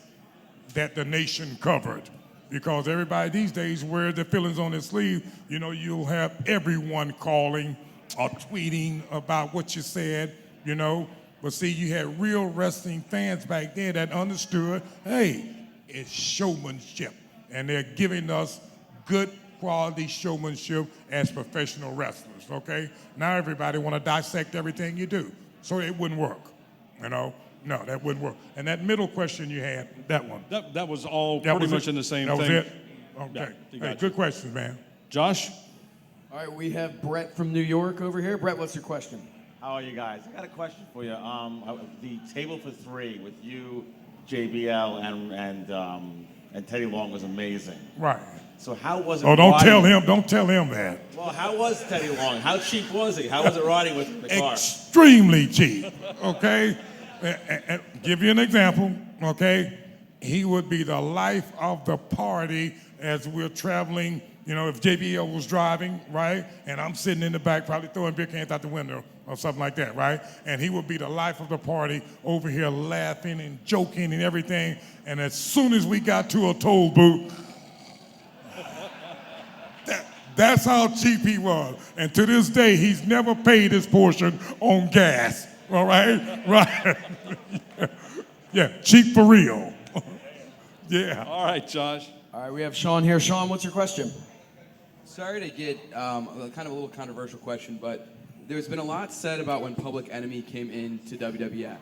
that the nation covered. Because everybody these days wears their feelings on their sleeve. You know, you'll have everyone calling or tweeting about what you said, you know. But see, you had real wrestling fans back then that understood, hey, it's showmanship. And they're giving us good quality showmanship as professional wrestlers, okay? Now everybody want to dissect everything you do. So it wouldn't work, you know. No, that wouldn't work. And that middle question you had, that one. That was all That pretty was much it? in the same that thing. Was it? Okay. Yeah, you Hey, got good questions, man. Josh? All right, we have Brett from New York over here. Brett, what's your question? How are you guys? I got a question for you. The table for three with you, JBL, and Teddy Long was amazing. Right. So how was it? Oh, don't riding- tell him that. Well, how was Teddy Long? How cheap was he? How was it riding with him in the car? Extremely cheap, okay? And give you an example, okay? He would be the life of the party as we're traveling. You know, if JBL was driving, right? And I'm sitting in the back probably throwing beer cans out the window or something like that, right? And he would be the life of the party over here laughing and joking and everything. And as soon as we got to a toll booth, that's how cheap he was. And to this day, he's never paid his portion on gas. All right? Right. Yeah, cheap for real. Yeah. All right, Josh. All right, we have Sean here. Sean, what's your question? Sorry to get kind of a little controversial question, but there's been a lot said about when Public Enemy came into WWF.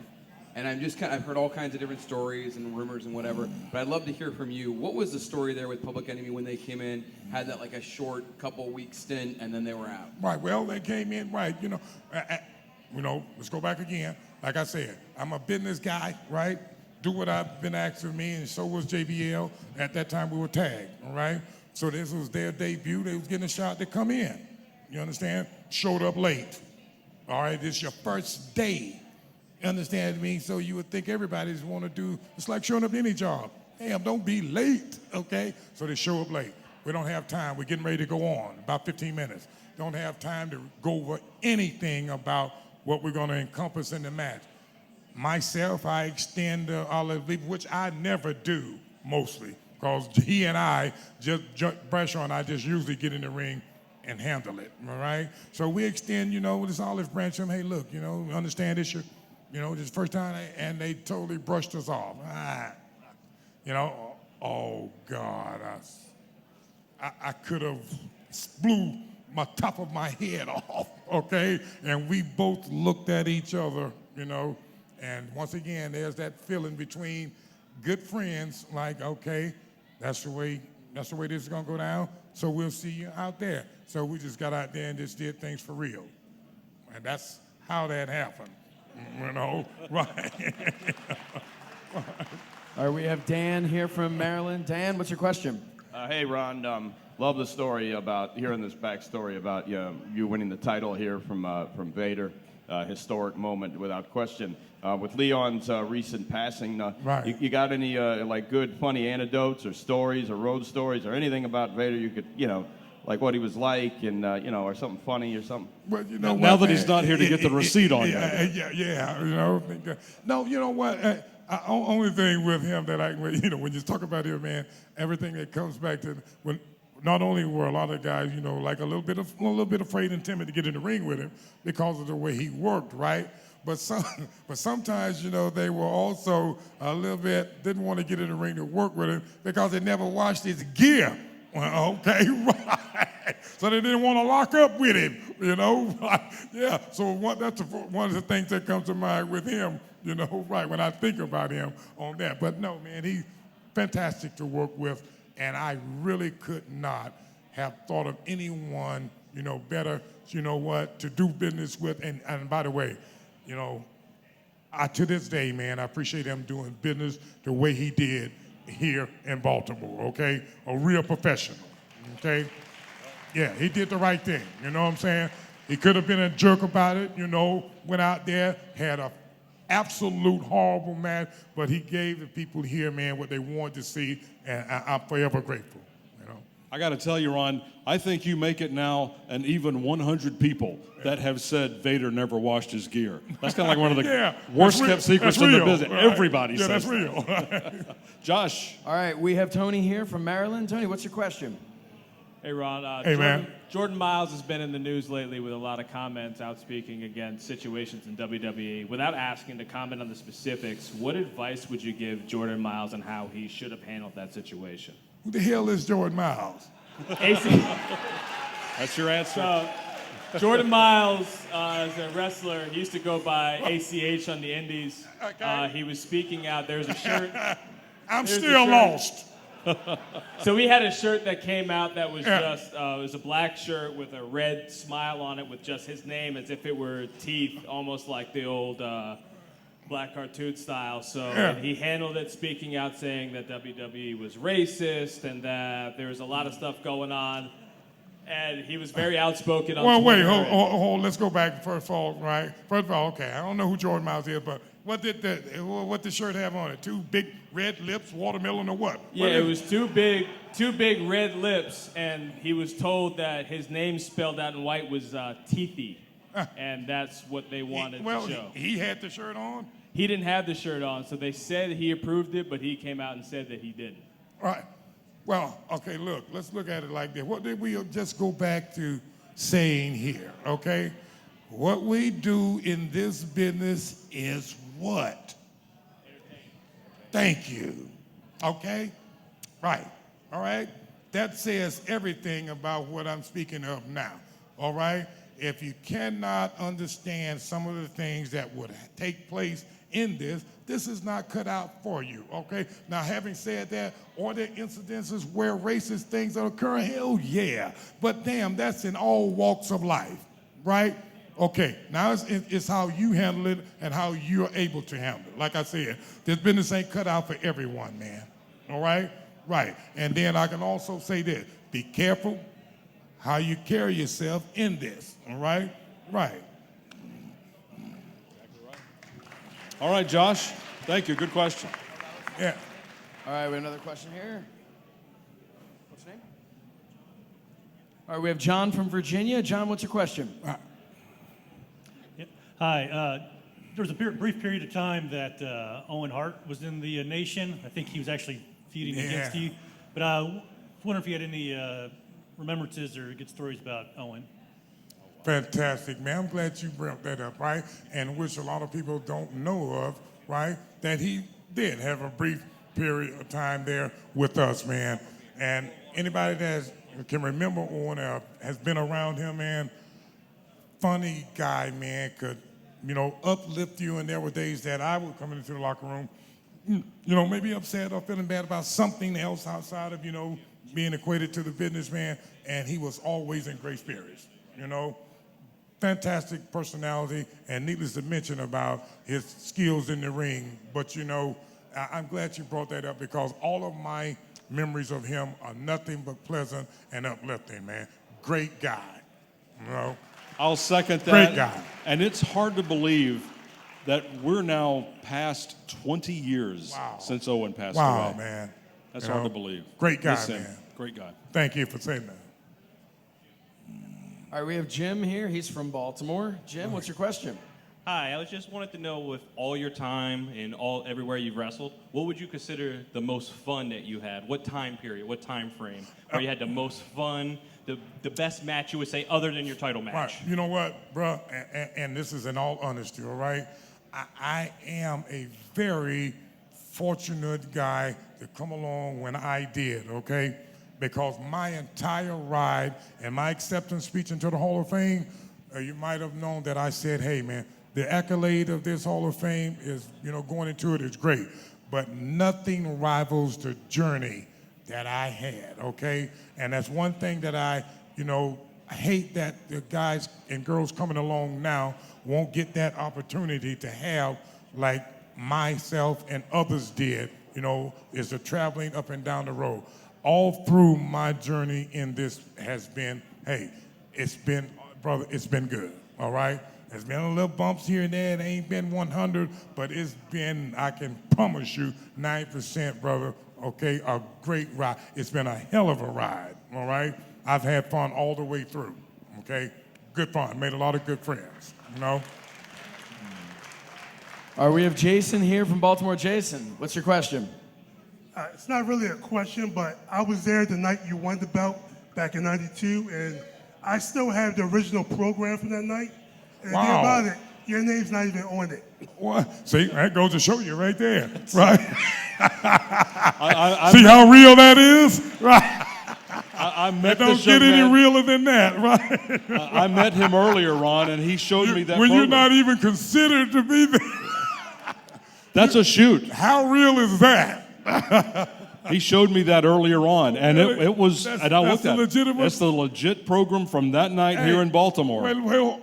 And I've heard all kinds of different stories and rumors and whatever, but I'd love to hear from you. What was the story there with Public Enemy when they came in, had that like a short couple week stint, and then they were out? Right, well, they came in, right, let's go back again. Like I said, I'm a business guy, right? Do what I've been asked of me, and so was JBL. At that time, we were tagged, all right? So this was their debut. They was getting a shot to come in. You understand? Showed up late. All right, this is your first day. You understand me? So you would think everybody's want to do, it's like showing up to any job. Damn, don't be late, okay? So they show up late. We don't have time. We're getting ready to go on, about 15 minutes. Don't have time to go over anything about what we're going to encompass in the match. Myself, I extend the olive leaf, which I never do mostly, because he and I, Bradshaw and I just usually get in the ring and handle it, all right? So we extend, this olive branch to him. Hey, look, understand this, this first time, and they totally brushed us off. Oh, God, I could have blew my top of my head off, okay? And we both looked at each other, and once again, there's that feeling between good friends, like, okay, that's the way this is gonna go down, so we'll see you out there. So we just got out there and just did things for real. And that's how that happened, right? All right, we have Dan here from Maryland. Dan, what's your question? Hey, Ron. Love the story about hearing this backstory about you winning the title here from Vader. Historic moment, without question. With Leon's recent passing, Right. you got any good, funny anecdotes or stories or road stories or anything about Vader you could, like what he was like and, or something funny or something? Well, Now that he's not here to get the receipt on you. Yeah. No, you know what? Only thing with him that when you talk about him, man, everything that comes back to when not only were a lot of guys, like a little bit afraid and timid to get in the ring with him because of the way he worked, right? But sometimes, they were also a little bit didn't want to get in the ring to work with him because they never washed his gear. Well, okay, right. So they didn't want to lock up with him, Yeah. So that's one of the things that comes to mind with him, right, when I think about him on that. But no, man, he's fantastic to work with, and I really could not have thought of anyone, better, to do business with. And by the way, to this day, man, I appreciate him doing business the way he did here in Baltimore, okay? A real professional, okay? Yeah, he did the right thing, you know what I'm saying? He could have been a jerk about it, you know, went out there, had a absolute horrible match, but he gave the people here, man, what they wanted to see, and I'm forever grateful, you know? I got to tell you, Ron, I think you make it now an even 100 people that have said Vader never washed his gear. That's kind of like one of the Yeah, worst that's kept secrets that's in the real, business. right? Everybody yeah, says that's real. Josh. All right, we have Tony here from Maryland. Tony, what's your question? Hey, Ron. Hey, man. Jordan Miles has been in the news lately with a lot of comments out speaking against situations in WWE. Without asking to comment on the specifics, what advice would you give Jordan Miles on how he should have handled that situation? Who the hell is Jordan Miles? AC. That's your answer. So, Jordan Miles is a wrestler. He used to go by ACH on the Indies. Okay. He was speaking out. There's a shirt. I'm There's still the shirt. lost. So we had a shirt that came out that was Yeah. just, it was a black shirt with a red smile on it with just his name as if it were teeth, almost like the old black cartoon style. So Yeah. he handled it speaking out saying that WWE was racist and that there was a lot of stuff going on. And he was very outspoken on Well, wait, Twitter. hold. Let's go back first of all, right? First of all, okay, I don't know who Jordan Miles is, but what did the shirt have on it? Two big red lips, watermelon, or what? Yeah, What it is was two big red lips, and he was told that his name spelled out in white was Teethy, and that's what they wanted Well, to show. he had the shirt on. He didn't have the shirt on, so they said he approved it, but he came out and said that he didn't. All right. Well, okay, look, let's look at it like this. What did we just go back to saying here, okay? What we do in this business is what? Thank you. Okay? Right. All right? That says everything about what I'm speaking of now. All right? If you cannot understand some of the things that would take place in this is not cut out for you, okay? Now, having said that, are there incidences where racist things are occurring? Hell yeah. But damn, that's in all walks of life, right? Okay, now it's how you handle it and how you're able to handle it. Like I said, this business ain't cut out for everyone, man, all right? Right, and then I can also say this, be careful how you carry yourself in this, all right? Right. All right, Josh. Thank you. Good question. Yeah. All right, we have another question here. What's your name? All right, we have John from Virginia. John, what's your question? Hi. There was a brief period of time that Owen Hart was in the Nation. I think he was actually feuding against you. But I was wondering if you had any remembrances or good stories about Owen. Fantastic, man. I'm glad you brought that up, right? And which a lot of people don't know of, right? That he did have a brief period of time there with us, man. And anybody that can remember Owen has been around him, man, funny guy, man, could, uplift you. And there were days that I would come into the locker room, maybe upset or feeling bad about something else outside of, being equated to the businessman. And he was always in great spirits, Fantastic personality, and needless to mention about his skills in the ring. But I'm glad you brought that up because all of my memories of him are nothing but pleasant and uplifting, man. Great guy, I'll second that. Great guy. And it's hard to believe that we're now past 20 years since Owen passed Wow, away. man. That's hard to believe. Great guy, Miss him. man. Great guy. Thank you for saying that. All right, we have Jim here. He's from Baltimore. Jim, what's your question? Hi, I just wanted to know, with all your time and everywhere you've wrestled, what would you consider the most fun that you had? What time period, what time frame where you had the most fun, the best match you would say other than your title match? Right. You know what, bruh, and this is in all honesty, all right? I am a very fortunate guy to come along when I did, okay? Because my entire ride and my acceptance speech into the Hall of Fame, you might have known that I said, hey, man, the accolade of this Hall of Fame is, going into it is great, but nothing rivals the journey that I had, okay? And that's one thing that I hate that the guys and girls coming along now won't get that opportunity to have like myself and others did, you know, is the traveling up and down the road. All through my journey in this has been, hey, it's been, brother, it's been good, all right? There's been a little bumps here and there. It ain't been 100, but it's been, I can promise you, 9%, brother, okay, a great ride. It's been a hell of a ride, all right? I've had fun all the way through, okay? Good fun, made a lot of good friends, you know? All right, we have Jason here from Baltimore. Jason, what's your question? It's not really a question, but I was there the night you won the belt back in '92, and I still have the original program from that night. And the thing Wow. about it, your name's not even on it. What? See, that goes to show you right there, right? I See how real that is? Right? met It don't this young get any man- realer than that, right? I met him earlier, Ron, and he showed me that when you're program. not even considered to be there. That's a shoot. How real is that? He showed me that earlier on, and it was, That's- and I that's looked the at it. legitimate- It's the legit program from that night Hey, here in Baltimore. Well,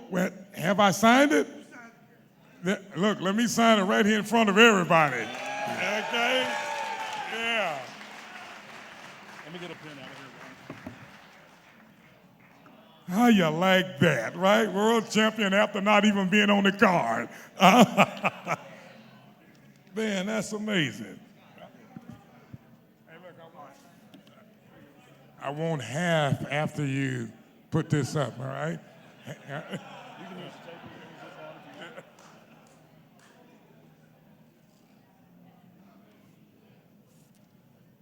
have I signed it? Look, let me sign it right here in front of everybody. Okay? Yeah. Let me get a pen out of here, Ron. How you like that, right? World champion after not even being on the card. Man, that's amazing. Hey, look, I want half after you put this up, all right?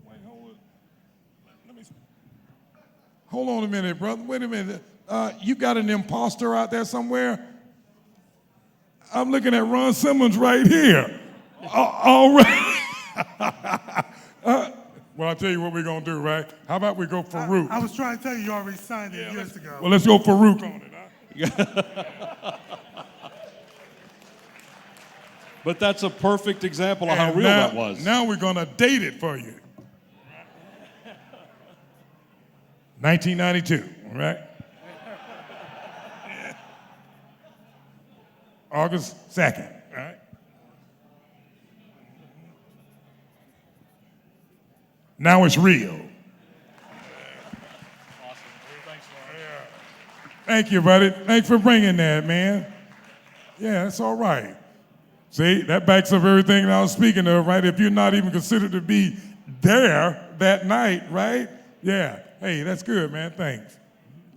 Wait, hold on a minute, brother. Wait a minute. You got an imposter out there somewhere? I'm looking at Ron Simmons right here. All right. Well, I'll tell you what we're going to do, right? How about we go Farouk? I was trying to tell you, you already signed it years ago. Well, let's go Farouk on it, huh? But that's a perfect example of how And real now, that was. Now we're going to date it for you. 1992, all right? August 2nd, all right? Now it's real. Thank you, buddy. Thanks for bringing that, man. Yeah, that's all right. See, that backs up everything that I was speaking of, right? If you're not even considered to be there that night, right? Yeah. Hey, that's good, man. Thanks.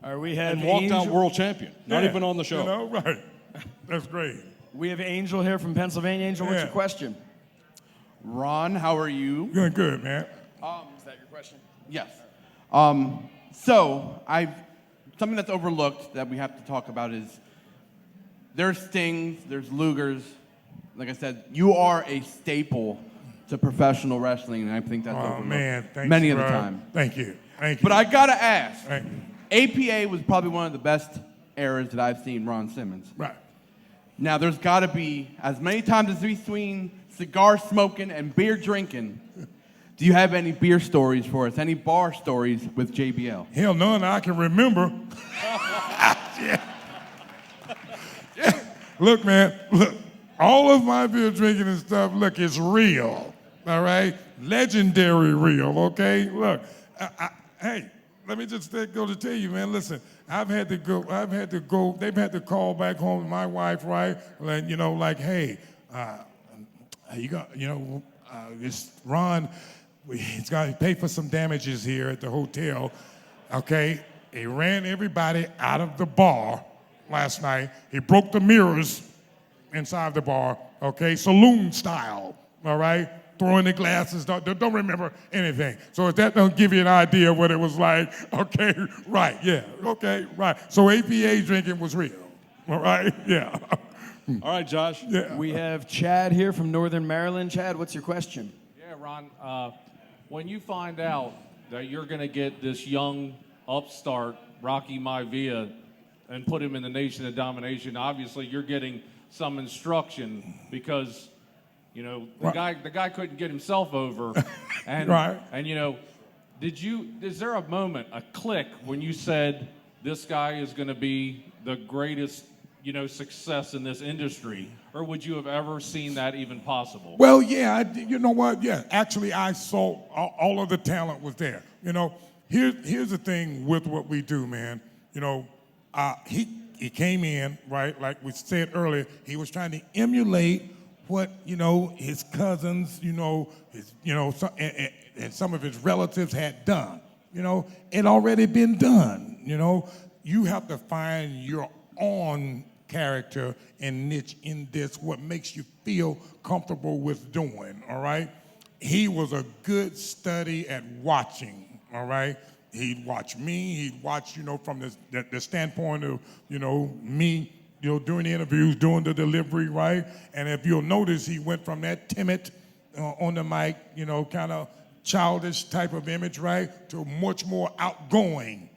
All right, we have And walked out Angel. world champion. Not Yeah, even on the show. You know, right. That's great. We have Angel here from Pennsylvania. Angel, what's Yeah. your question? Ron, how are you? Good, good, man. Is that your question? Yes. Something that's overlooked that we have to talk about is there's Stings, there's Lugers. Like I said, you are a staple to professional wrestling, and I think that's Oh, overlooked man. Thanks, many of the bro. time. Thank you. Thank you. But I gotta ask, Thank you. APA was probably one of the best eras that I've seen Ron Simmons. Right. Now, there's got to be, as many times as between cigar smoking and beer drinking, do you have any beer stories for us? Any bar stories with JBL? Hell, none I can remember. Yeah. Look, man, look. All of my beer drinking and stuff, look, it's real. All right? Legendary real, okay? Look, hey, let me just go to tell you, man, listen, they've had to call back home to my wife, right? Like, you know, like, hey, you got, you know, this Ron, he's got to pay for some damages here at the hotel, okay? He ran everybody out of the bar last night. He broke the mirrors inside the bar, okay? Saloon style, all right? Throwing the glasses, don't remember anything. So if that don't give you an idea of what it was like, okay, right, yeah, okay, right. So APA drinking was real, all right? Yeah. All right, Josh. Yeah. We have Chad here from Northern Maryland. Chad, what's your question? Yeah, Ron, when you find out that you're going to get this young upstart, Rocky Maivia, and put him in the Nation of Domination, obviously you're getting some instruction because, you know, the guy couldn't get himself over. And, Right. And, you know, is there a moment, a click, when you said, this guy is going to be the greatest success in this industry, or would you have ever seen that even possible? Well, yeah, you know what? Yeah, actually, I saw all of the talent was there. Here's the thing with what we do, man. He came in, right, like we said earlier, he was trying to emulate what, his cousins, and some of his relatives had done. It already been done. You have to find your own character and niche in this, what makes you feel comfortable with doing, all right? He was a good study at watching, all right? He'd watch me, he'd watch, from the standpoint of, me, doing the interviews, doing the delivery, right? And if you'll notice, he went from that timid on the mic, kind of childish type of image, right, to much more outgoing.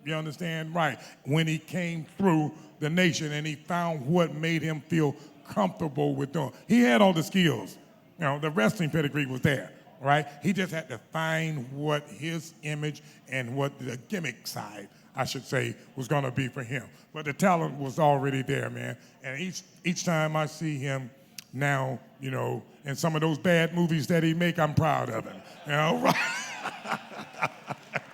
You understand? Right. When he came through the nation and he found what made him feel comfortable with doing. He had all the skills. The wrestling pedigree was there, right? He just had to find what his image and what the gimmick side, I should say, was going to be for him. But the talent was already there, man. And each time I see him now, in some of those bad movies that he make, I'm proud of him. Right?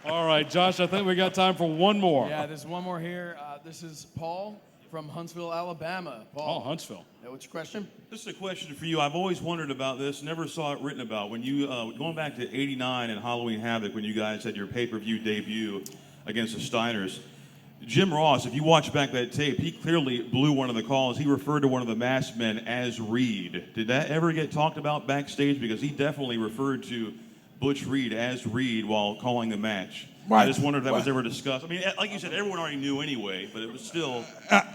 All right, Josh, I think we got time for one more. Yeah, there's one more here. This is Paul from Huntsville, Alabama. Paul. Oh, Huntsville. What's your question? This is a question for you. I've always wondered about this, never saw it written about. When you, going back to '89 and Halloween Havoc, when you guys had your pay-per-view debut against the Steiners, Jim Ross, if you watch back that tape, he clearly blew one of the calls. He referred to one of the masked men as Reed. Did that ever get talked about backstage? Because he definitely referred to Butch Reed as Reed while calling the match. Right. I just wondered if that was ever discussed. I mean, like you said, everyone already knew anyway, but it was still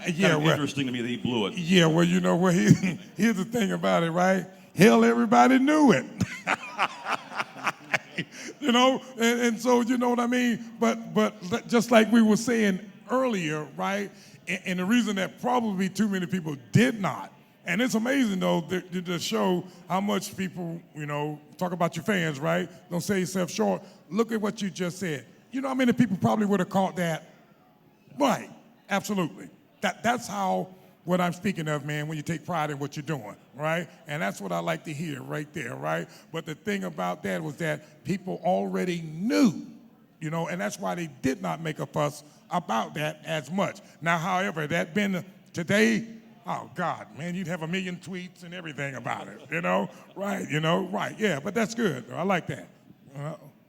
interesting to me that he blew it. Yeah, well, here's the thing about it, right? Hell, everybody knew it. And so, you know what I mean? But just like we were saying earlier, right? And the reason that probably too many people did not, and it's amazing, though, to show how much people, talk about your fans, right? Don't sell yourself short. Look at what you just said. You know how many people probably would have caught that? Right, absolutely. That's how, what I'm speaking of, man, when you take pride in what you're doing, right? And that's what I like to hear right there, right? But the thing about that was that people already knew, and that's why they did not make a fuss about that as much. Now, however, that been today, oh, God, man, you'd have 1 million tweets and everything about it, Right, right, yeah, but that's good. I like that.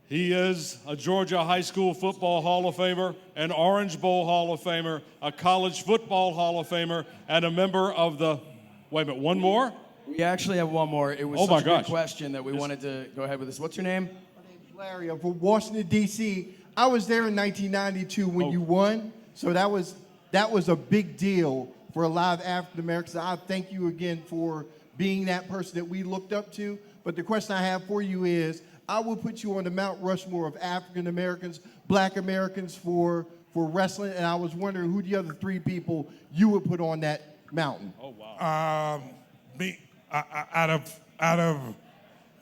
He is a Georgia High School Football Hall of Famer, an Orange Bowl Hall of Famer, a College Football Hall of Famer, and a member of the, wait a minute, one more? We actually have one more. It was such a good question that we wanted to go ahead with this. What's your name? My name's Larry. I'm from Washington, D.C. I was there in 1992 when you won, so that was a big deal for a lot of African Americans. I thank you again for being that person that we looked up to. But the question I have for you is, I will put you on the Mount Rushmore of African Americans, Black Americans for wrestling, and I was wondering who the other 3 people you would put on that mountain. Oh wow! Out of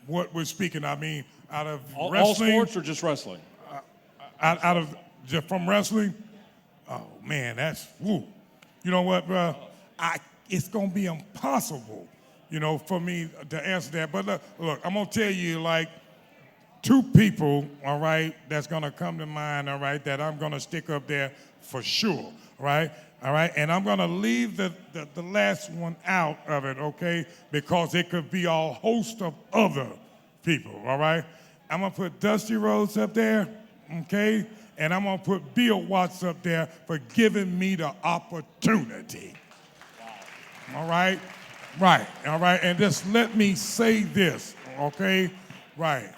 what we're speaking, I mean, out of all wrestling, sports or just wrestling? Out of just from wrestling. Oh man, that's woo. You know what, bro? It's gonna be impossible, for me to answer that. But look, I'm gonna tell you, like, 2 people, all right, that's gonna come to mind, all right, that I'm gonna stick up there for sure, right? All right, and I'm gonna leave the last one out of it, okay, because it could be a host of other people, all right? I'm gonna put Dusty Rhodes up there, okay, and I'm gonna put Bill Watts up there for giving me the opportunity. Wow. All right, right, all right, and just let me say this, okay, right.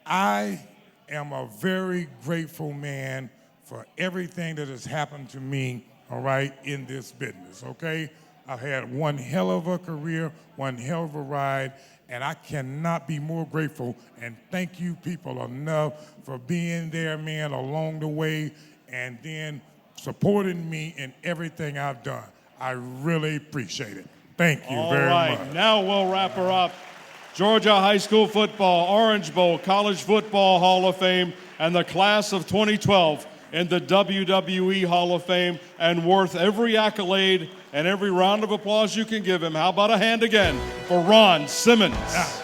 I am a very grateful man for everything that has happened to me, all right, in this business, okay? I've had one hell of a career, one hell of a ride, and I cannot be more grateful. And thank you people enough for being there, man, along the way, and then supporting me in everything I've done. I really appreciate it. Thank you very much. All right, now we'll wrap her up. Georgia High School Football, Orange Bowl, College Football Hall of Fame, and the class of 2012. in the WWE Hall of Fame and worth every accolade and every round of applause you can give him. How about a hand again for Ron Simmons?